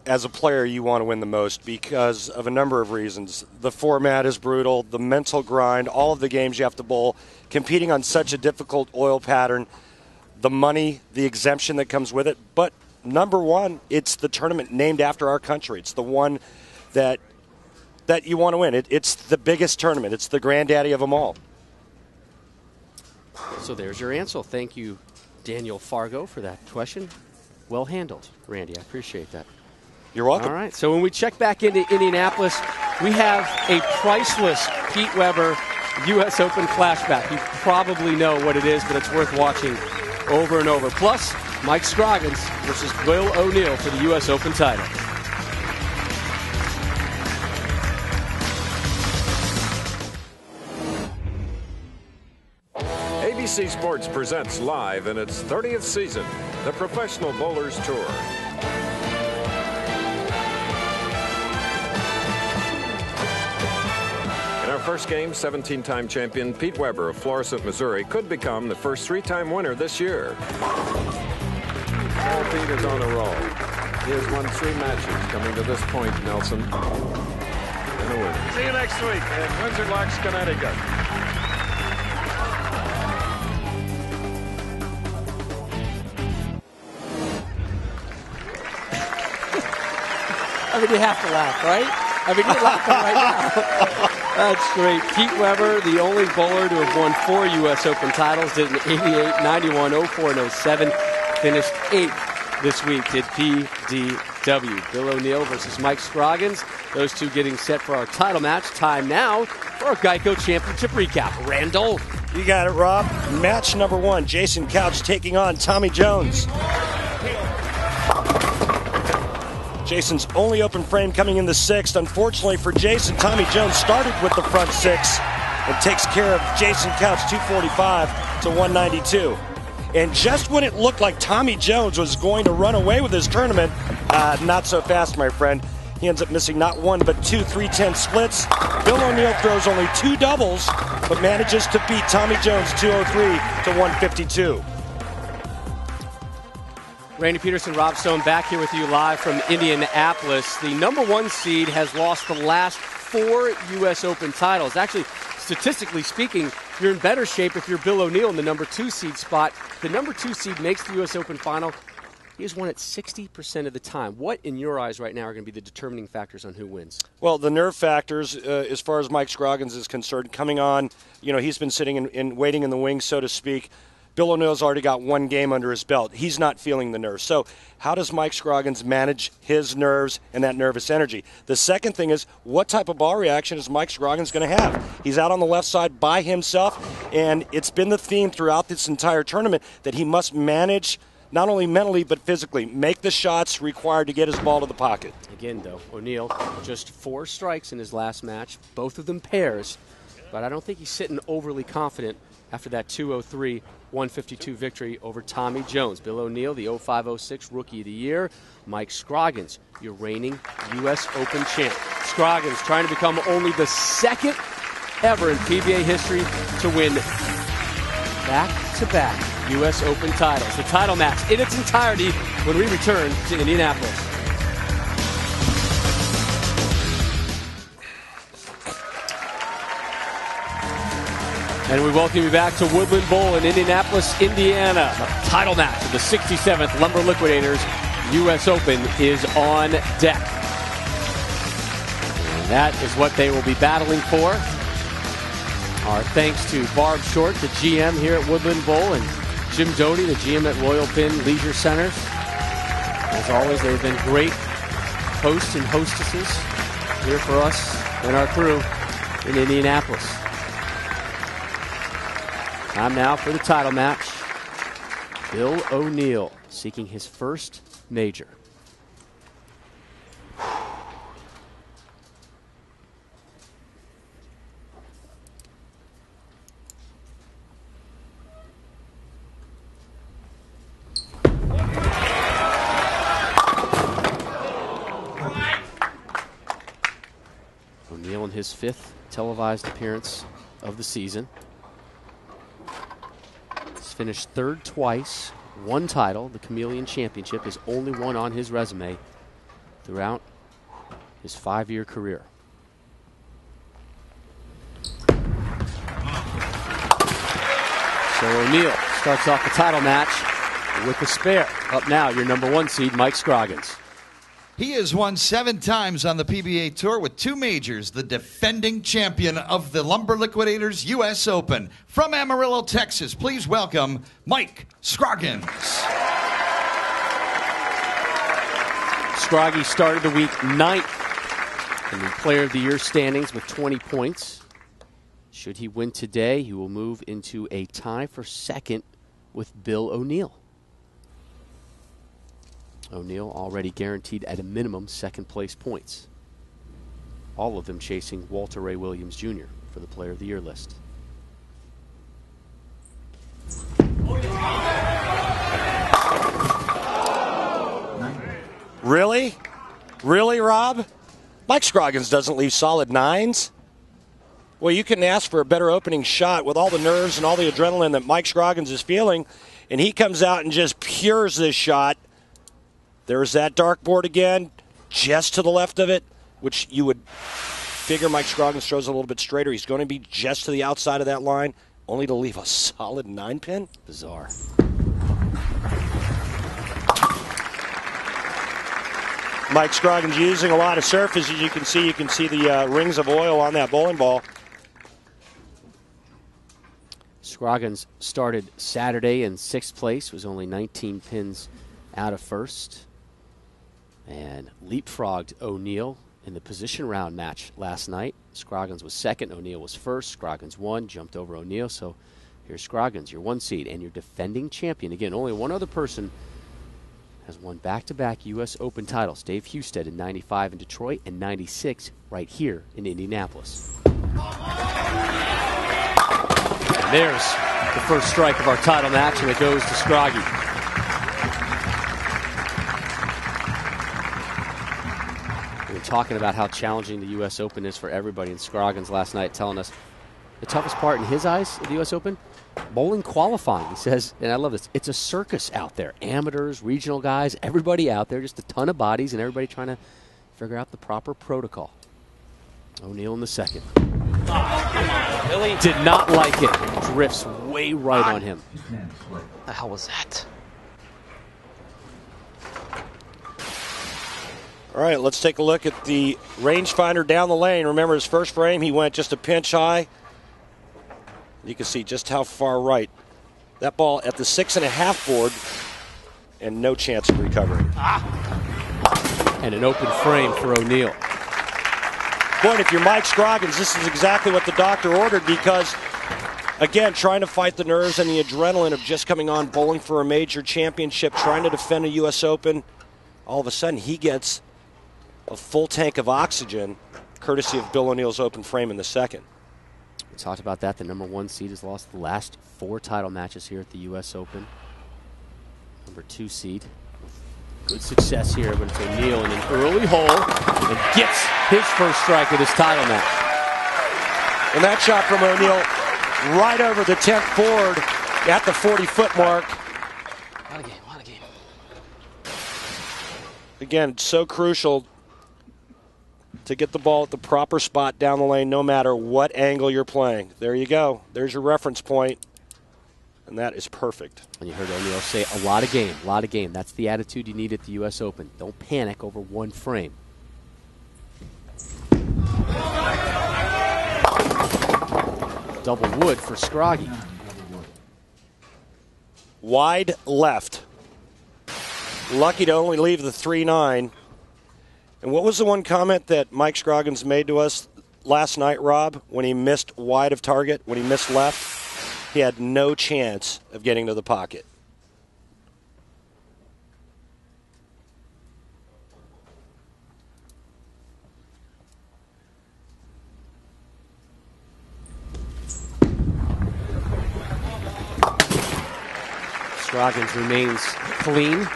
as a player, you want to win the most because of a number of reasons. The format is brutal, the mental grind, all of the games you have to bowl, competing on such a difficult oil pattern, the money, the exemption that comes with it. But number one, it's the tournament named after our country. It's the one that you want to win. It's the biggest tournament. It's the granddaddy of them all. So there's your answer. Thank you, Daniel Fargo, for that question. Well handled, Randy. I appreciate that. You're welcome. All right. So when we check back into Indianapolis, we have a priceless Pete Weber U.S. Open flashback. You probably know what it is, but it's worth watching over and over. Plus, Mike Scroggins versus Bill O'Neill for the U.S. Open title. ABC Sports presents live in its 30th season, the Professional Bowlers Tour. In our first game, 17-time champion Pete Weber of Florissant, Missouri could become the first 3-time winner this year. Pete is on a roll. He has won 3 matches coming to this point, Nelson. And a win. See you next week in Windsor Locks, Connecticut. I mean, you have to laugh, right? I mean, you're laughing right now. That's great. Pete Weber, the only bowler to have won 4 U.S. Open titles, did in 88, 91, 04, and 07. Finished 8th this week, did PDW. Bill O'Neill versus Mike Scroggins. Those two getting set for our title match. Time now for our Geico Championship recap. Randall. You got it, Rob. Match number 1, Jason Couch taking on Tommy Jones. Jason's only open frame coming in the 6th. Unfortunately for Jason, Tommy Jones started with the front 6 and takes care of Jason Couch 245 to 192. And just when it looked like Tommy Jones was going to run away with his tournament, not so fast, my friend. He ends up missing not 1 but 2 3-10 splits. Bill O'Neill throws only 2 doubles, but manages to beat Tommy Jones 203 to 152. Randy Peterson, Rob Stone back here with you live from Indianapolis. The number 1 seed has lost the last 4 U.S. Open titles. Actually, statistically speaking, you're in better shape if you're Bill O'Neill in the number 2 seed spot. The number 2 seed makes the U.S. Open final. He has won it 60% of the time. What, in your eyes right now, are going to be the determining factors on who wins? Well, the nerve factors, as far as Mike Scroggins is concerned, coming on, he's been sitting in waiting in the wings, so to speak. Bill O'Neill's already got 1 game under his belt. He's not feeling the nerves. So how does Mike Scroggins manage his nerves and that nervous energy? The second thing is, what type of ball reaction is Mike Scroggins going to have? He's out on the left side by himself, and it's been the theme throughout this entire tournament that he must manage not only mentally but physically, make the shots required to get his ball to the pocket. Again, though, O'Neill just 4 strikes in his last match, both of them pairs, but I don't think he's sitting overly confident after that 203-152 victory over Tommy Jones. Bill O'Neill, the 05-06 Rookie of the Year. Mike Scroggins, your reigning U.S. Open champ. Scroggins trying to become only the 2nd ever in PBA history to win back-to-back U.S. Open titles. The title match in its entirety when we return to Indianapolis. And we welcome you back to Woodland Bowl in Indianapolis, Indiana. The title match of the 67th Lumber Liquidators U.S. Open is on deck. And that is what they will be battling for. Our thanks to Barb Short, the GM here at Woodland Bowl, and Jim Doty, the GM at Royal Pin Leisure Centers. As always, they've been great hosts and hostesses here for us and our crew in Indianapolis. Time now for the title match. Bill O'Neill seeking his first major. O'Neill in his 5th televised appearance of the season. He's finished 3rd twice, 1 title. The Chameleon Championship is only one on his resume throughout his 5-year career. So O'Neill starts off the title match with the spare. Up now, your number 1 seed, Mike Scroggins. He has won 7 times on the PBA Tour with 2 majors, the defending champion of the Lumber Liquidators U.S. Open. From Amarillo, Texas, please welcome Mike Scroggins. Scroggy started the week 9th in the Player of the Year standings with 20 points. Should he win today, he will move into a tie for 2nd with Bill O'Neill. O'Neill already guaranteed at a minimum 2nd place points. All of them chasing Walter Ray Williams Jr. for the Player of the Year list. Really? Really, Rob? Mike Scroggins doesn't leave solid 9s. Well, you couldn't ask for a better opening shot with all the nerves and all the adrenaline that Mike Scroggins is feeling, and he comes out and just pures this shot. There's that dartboard again, just to the left of it, which you would figure Mike Scroggins throws a little bit straighter. He's going to be just to the outside of that line, only to leave a solid 9-pin? Bizarre. Mike Scroggins using a lot of surface, as you can see. You can see the rings of oil on that bowling ball. Scroggins started Saturday in 6th place, was only 19 pins out of 1st. And leapfrogged O'Neill in the position round match last night. Scroggins was 2nd, O'Neill was 1st. Scroggins won, jumped over O'Neill. So here's Scroggins, your 1 seed and your defending champion. Again, only one other person has won back-to-back U.S. Open titles. Dave Husted in 95 in Detroit and 96 right here in Indianapolis. And there's the first strike of our title match, and it goes to Scroggy. Talking about how challenging the U.S. Open is for everybody, and Scroggins last night telling us the toughest part in his eyes of the U.S. Open, bowling qualifying. He says, and I love this, it's a circus out there. Amateurs, regional guys, everybody out there, just a ton of bodies, and everybody trying to figure out the proper protocol. O'Neill in the 2nd. Billy did not like it. Drifts way right on him. What the hell was that? All right, let's take a look at the rangefinder down the lane. Remember his first frame, he went just a pinch high. You can see just how far right. That ball at the 6.5 board, and no chance of recovery. And an open frame for O'Neill. Boy, if you're Mike Scroggins, this is exactly what the doctor ordered, because, again, trying to fight the nerves and the adrenaline of just coming on, bowling for a major championship, trying to defend a U.S. Open, all of a sudden he gets a full tank of oxygen, courtesy of Bill O'Neill's open frame in the 2nd. We talked about that. The number 1 seed has lost the last 4 title matches here at the U.S. Open. Number 2 seed. Good success here, but it's O'Neill in an early hole and gets his first strike of this title match. And that shot from O'Neill right over the 10th board at the 40-foot mark. What a game, what a game. Again, so crucial to get the ball at the proper spot down the lane, no matter what angle you're playing. There you go. There's your reference point, and that is perfect. And you heard O'Neill say a lot of game, a lot of game. That's the attitude you need at the U.S. Open. Don't panic over 1 frame. Double wood for Scroggy. Wide left. Lucky to only leave the 3-9. And what was the one comment that Mike Scroggins made to us last night, Rob, when he missed wide of target, when he missed left? he had no chance of getting to the pocket. Scroggins remains clean.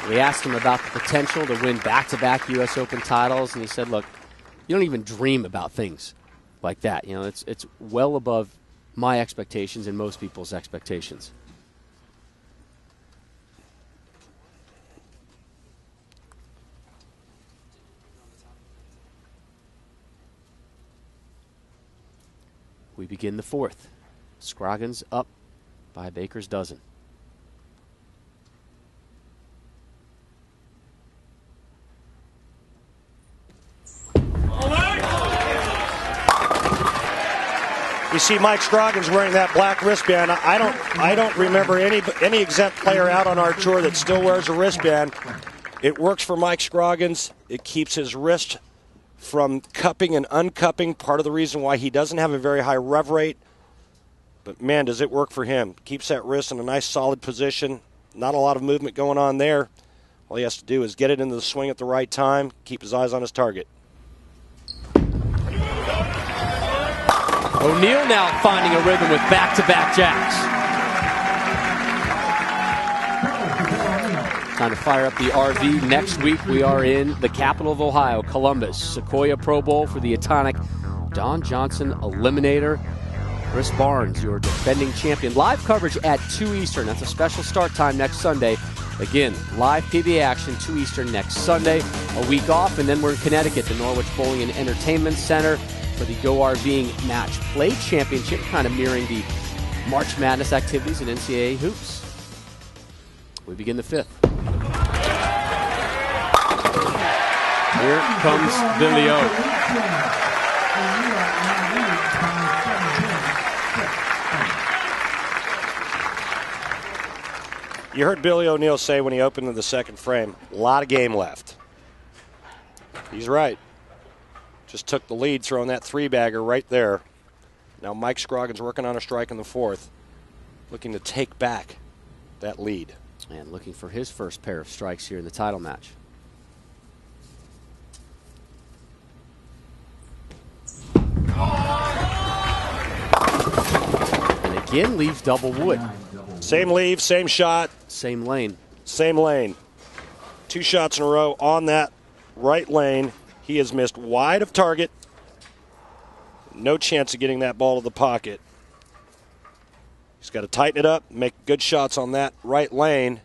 We asked him about the potential to win back-to-back U.S. Open titles, and he said, look, you don't even dream about things like that. You know, it's well above my expectations and most people's expectations. We begin the fourth. Scroggins up by a baker's dozen. You see Mike Scroggins wearing that black wristband. I don't remember any exempt player out on our tour that still wears a wristband. It works for Mike Scroggins. It keeps his wrist from cupping and uncupping, part of the reason why he doesn't have a very high rev rate. But, man, does it work for him. Keeps that wrist in a nice, solid position. Not a lot of movement going on there. All he has to do is get it into the swing at the right time, keep his eyes on his target. O'Neal now finding a rhythm with back-to-back jacks. Time to fire up the RV. Next week we are in the capital of Ohio, Columbus. Sequoia Pro Bowl for the Atonic Don Johnson Eliminator. Chris Barnes, your defending champion. Live coverage at 2 Eastern. That's a special start time next Sunday. Again, live PBA action, 2 Eastern next Sunday. A week off, and then we're in Connecticut, the Norwich Bowling and Entertainment Center for the Go RVing Match Play Championship, kind of mirroring the March Madness activities in NCAA hoops. We begin the fifth. Here comes Billy O. You heard Billy O'Neal say when he opened in the second frame, a lot of game left. He's right. Just took the lead, throwing that three-bagger right there. Now Mike Scroggins working on a strike in the fourth, looking to take back that lead. And looking for his first pair of strikes here in the title match. And again leaves double wood. Same leave, same shot. Same lane. Same lane. 2 shots in a row on that right lane. He has missed wide of target. No chance of getting that ball to the pocket. He's got to tighten it up, make good shots on that right lane.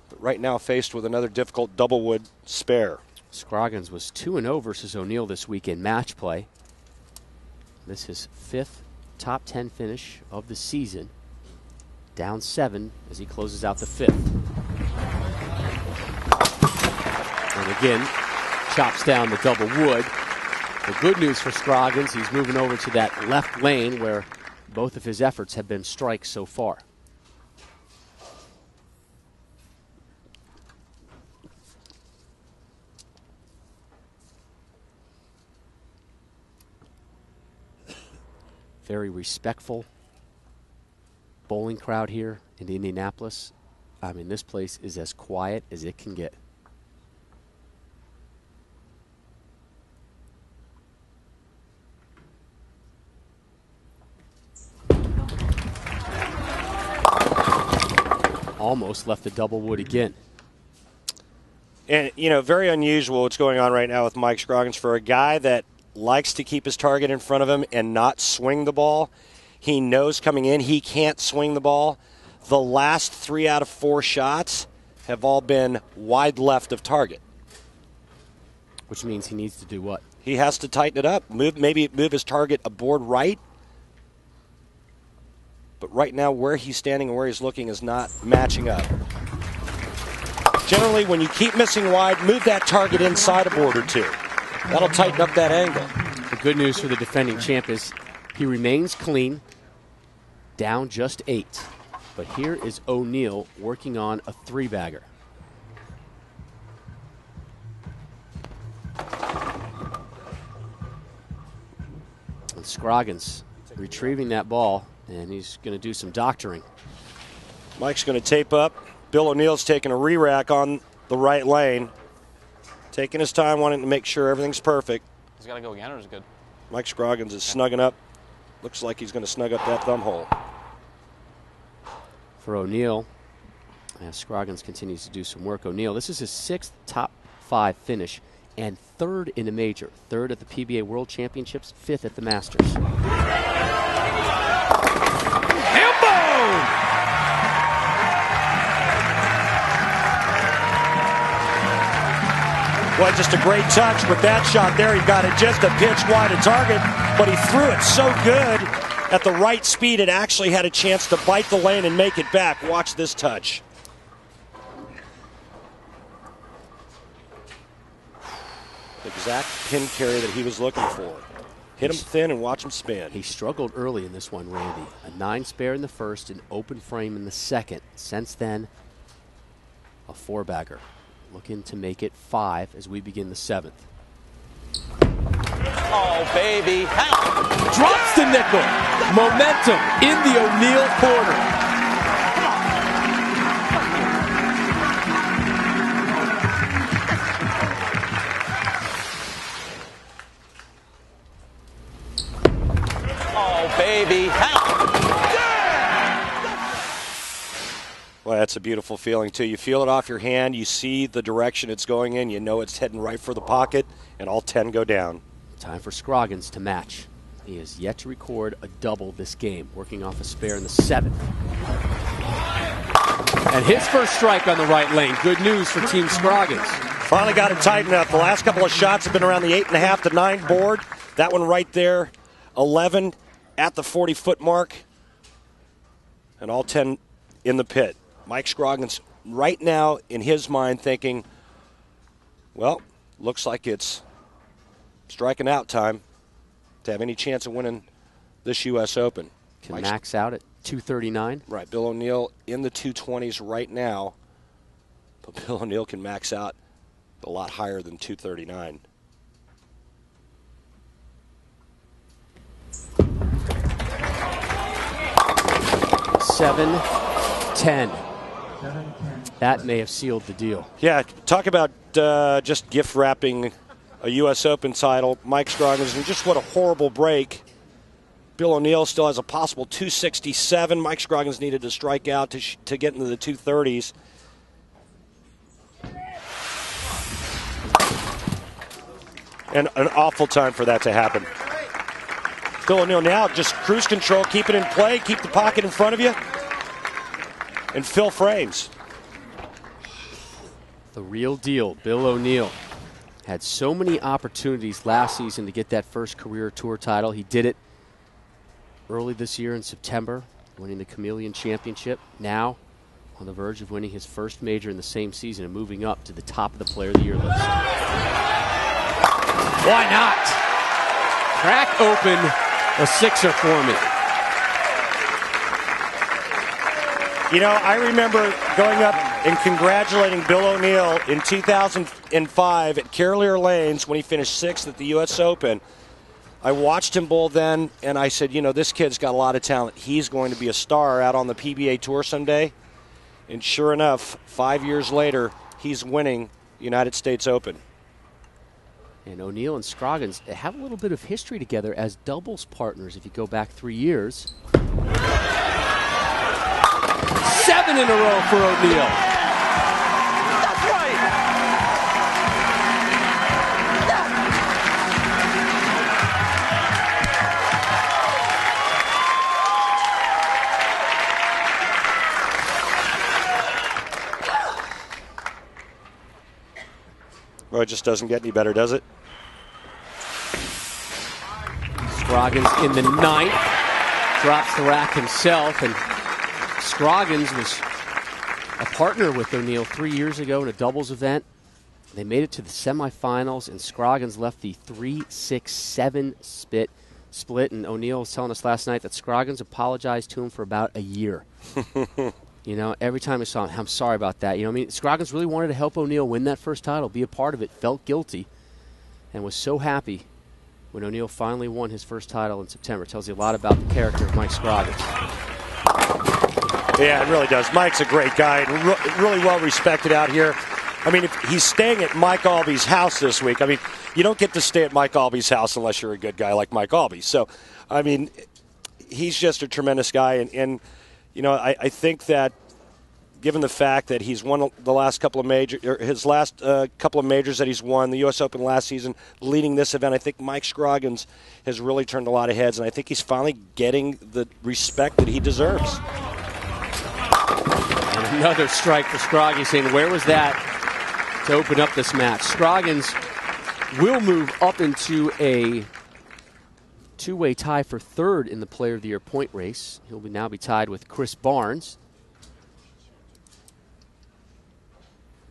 But right now faced with another difficult double wood spare. Scroggins was 2-0 versus O'Neal this week in match play. This is 5th top 10 finish of the season. Down 7 as he closes out the 5th. And again, chops down the double wood. The good news for Scroggins, he's moving over to that left lane where both of his efforts have been strikes so far. Very respectful bowling crowd here in Indianapolis. I mean, this place is as quiet as it can get. Almost left the double wood again. And, you know, very unusual what's going on right now with Mike Scroggins. For a guy that likes to keep his target in front of him and not swing the ball, he knows coming in he can't swing the ball. The last 3 out of 4 shots have all been wide left of target. Which means he needs to do what? He has to tighten it up. Maybe move his target aboard right. But right now where he's standing and where he's looking is not matching up. Generally, when you keep missing wide, move that target inside a board or two. That'll tighten up that angle. The good news for the defending champ is he remains clean, down just 8. But here is O'Neal working on a 3-bagger. And Scroggins retrieving that ball And he's going to do some doctoring. Mike's going to tape up. Bill O'Neill's taking a re-rack on the right lane. Taking his time, wanting to make sure everything's perfect. He's got to go again, or is it good? Mike Scroggins is snugging up. Looks like he's going to snug up that thumb hole. For O'Neill, as Scroggins continues to do some work. O'Neill, this is his 6th top 5 finish and 3rd in a major. 3rd at the PBA World Championships, 5th at the Masters. Boy, just a great touch with that shot there. He got it just a pitch wide of target, but he threw it so good at the right speed it actually had a chance to bite the lane and make it back. Watch this touch. The exact pin carry that he was looking for. Hit him thin and watch him spin. He struggled early in this one, Randy. A 9 spare in the first, an open frame in the second. Since then, a 4-bagger. Looking to make it 5 as we begin the 7th. Oh, baby. Drops the nickel. Momentum in the O'Neill corner. Oh, baby. Well, that's a beautiful feeling, too. You feel it off your hand. You see the direction it's going in. You know it's heading right for the pocket, and all 10 go down. Time for Scroggins to match. He has yet to record a double this game, working off a spare in the 7th. And his first strike on the right lane. Good news for Team Scroggins. Finally got it tightened up. The last couple of shots have been around the 8.5 to 9 board. That one right there, 11 at the 40-foot mark. And all 10 in the pit. Mike Scroggins right now in his mind thinking, well, looks like it's striking out time to have any chance of winning this U.S. Open. Can max out at 239. Right, Bill O'Neill in the 220s right now, but Bill O'Neill can max out a lot higher than 239. $7-10. That may have sealed the deal. Yeah, talk about just gift wrapping a U.S. Open title. Mike Scroggins, and just what a horrible break. Bill O'Neill still has a possible 267. Mike Scroggins needed to strike out to get into the 230s. And an awful time for that to happen. Bill O'Neill now just cruise control, keep it in play, keep the pocket in front of you, and fill frames. The real deal, Bill O'Neill. Had so many opportunities last season to get that first career tour title. He did it early this year in September, winning the Chameleon Championship. Now on the verge of winning his first major in the same season and moving up to the top of the Player of the Year list. Why not? Crack open a 6er for me. You know, I remember going up and congratulating Bill O'Neill in 2005 at Carolier Lanes when he finished 6th at the U.S. Open. I watched him bowl then, and I said, you know, this kid's got a lot of talent. He's going to be a star out on the PBA Tour someday. And sure enough, 5 years later, he's winning the United States Open. And O'Neill and Scroggins have a little bit of history together as doubles partners if you go back 3 years. 7 in a row for O'Neill. That's right. Well, it just doesn't get any better, does it? Scroggins in the 9th. Drops the rack himself, and Scroggins was a partner with O'Neill 3 years ago in a doubles event. They made it to the semifinals, and Scroggins left the 3-6-7 split. And O'Neill was telling us last night that Scroggins apologized to him for about a year. You know, every time I saw him, I'm sorry about that. You know, I mean, Scroggins really wanted to help O'Neill win that first title, be a part of it, felt guilty, and was so happy when O'Neill finally won his first title in September. It tells you a lot about the character of Mike Scroggins. Yeah, it really does. Mike's a great guy and really well respected out here. I mean, if he's staying at Mike Alby's house this week. I mean, you don't get to stay at Mike Alby's house unless you're a good guy like Mike Alby. So, I mean, he's just a tremendous guy. And you know, I think that given the fact that he's won the last couple of his last couple of majors that he's won, the U.S. Open last season, leading this event, I think Mike Scroggins has really turned a lot of heads, and I think he's finally getting the respect that he deserves. And another strike for Scroggins, saying, where was that to open up this match? Scroggins will move up into a two-way tie for third in the Player of the Year point race. He'll now be tied with Chris Barnes.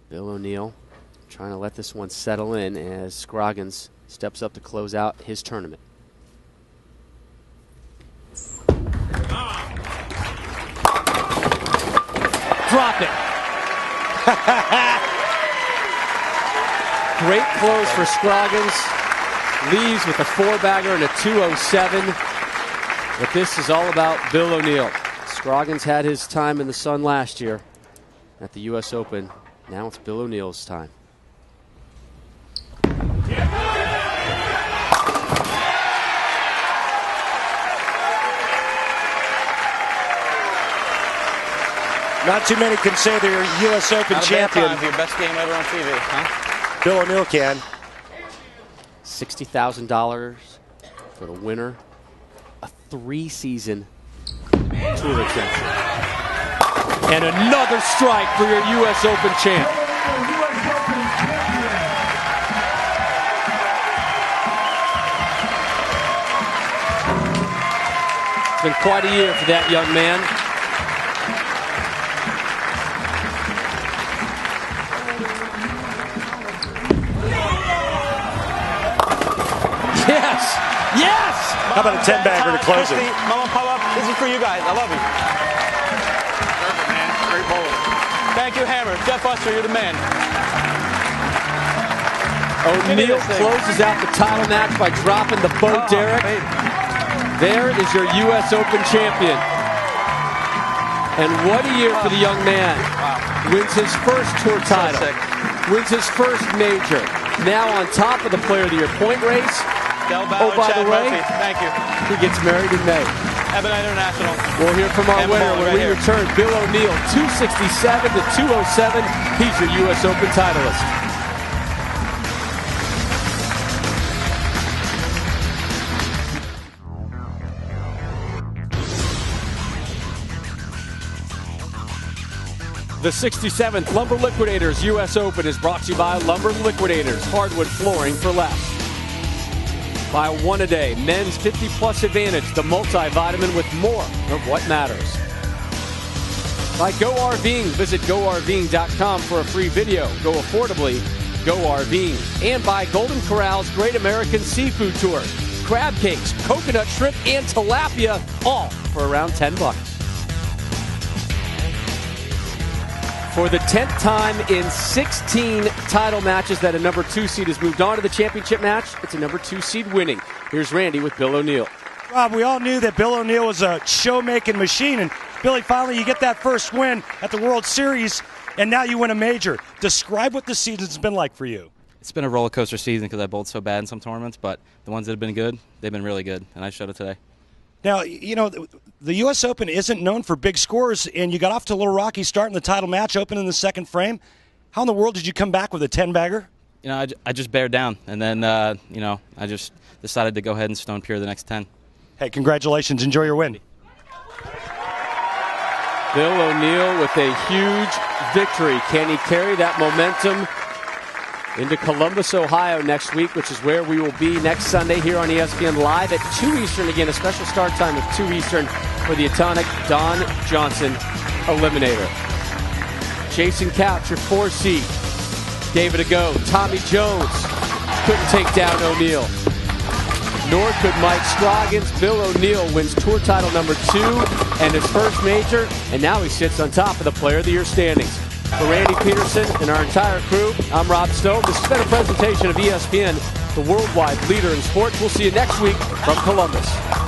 Bill O'Neill trying to let this one settle in as Scroggins steps up to close out his tournament. Drop it. Great close for Scroggins. Leaves with a 4-bagger and a 207. But this is all about Bill O'Neill. Scroggins had his time in the sun last year at the U.S. Open. Now it's Bill O'Neill's time. Not too many can say they're U.S. Open Not a champion. bad time for your best game ever on TV, huh? Bill O'Neill can. $60,000 for the winner. A 3-season tour extension. And another strike for your U.S. Open champ. It's been quite a year for that young man. Yes! Yes! How about a 10-bagger to close it? Mama, Papa, this is for you guys. I love you. Perfect, man. Great bowling. Thank you, Hammer. Jeff Buster, you're the man. O'Neill closes out the title match by dropping the boat, Derek. There is your U.S. Open champion. And what a year for the young man. Wow. Wins his first tour title. Wins his first major. Now on top of the Player of the Year point race. Oh, by the way, thank you. He gets married in May. Ebonite International. We'll hear from our winner when we return. Bill O'Neill, 267 to 207. He's your U.S. Open titleist. The 67th Lumber Liquidators U.S. Open is brought to you by Lumber Liquidators, hardwood flooring for less. Buy one a day, men's 50-plus advantage, the multivitamin with more of what matters. By Go RVing, visit GoRVing.com for a free video. Go affordably, Go RVing. And by Golden Corral's Great American Seafood Tour. Crab cakes, coconut shrimp, and tilapia, all for around $10. For the 10th time in 16 title matches that a number 2 seed has moved on to the championship match, it's a number 2 seed winning. Here's Randy with Bill O'Neill. Rob, we all knew that Bill O'Neill was a show-making machine, and Billy, finally you get that first win at the World Series, and now you win a major. Describe what this season's been like for you. It's been a roller coaster season because I bowled so bad in some tournaments, but the ones that have been good, they've been really good, and I showed it today. Now, you know, the U.S. Open isn't known for big scores, and you got off to a little rocky start in the title match, open in the second frame. How in the world did you come back with a 10-bagger? You know, I just bared down, and then, you know, I just decided to go ahead and stone pure the next 10. Hey, congratulations. Enjoy your win. Bill O'Neill with a huge victory. Can he carry that momentum into Columbus, Ohio next week, which is where we will be next Sunday here on ESPN Live at 2 Eastern. Again, a special start time of 2 Eastern for the iconic Don Johnson Eliminator. Jason Couch, your 4 seed. Gave it a go. Tommy Jones couldn't take down O'Neill. Nor could Mike Scroggins. Bill O'Neill wins tour title number 2 and his first major, and now he sits on top of the Player of the Year standings. For Randy Peterson and our entire crew, I'm Rob Stowe. This has been a presentation of ESPN the worldwide leader in sports. We'll see you next week from Columbus.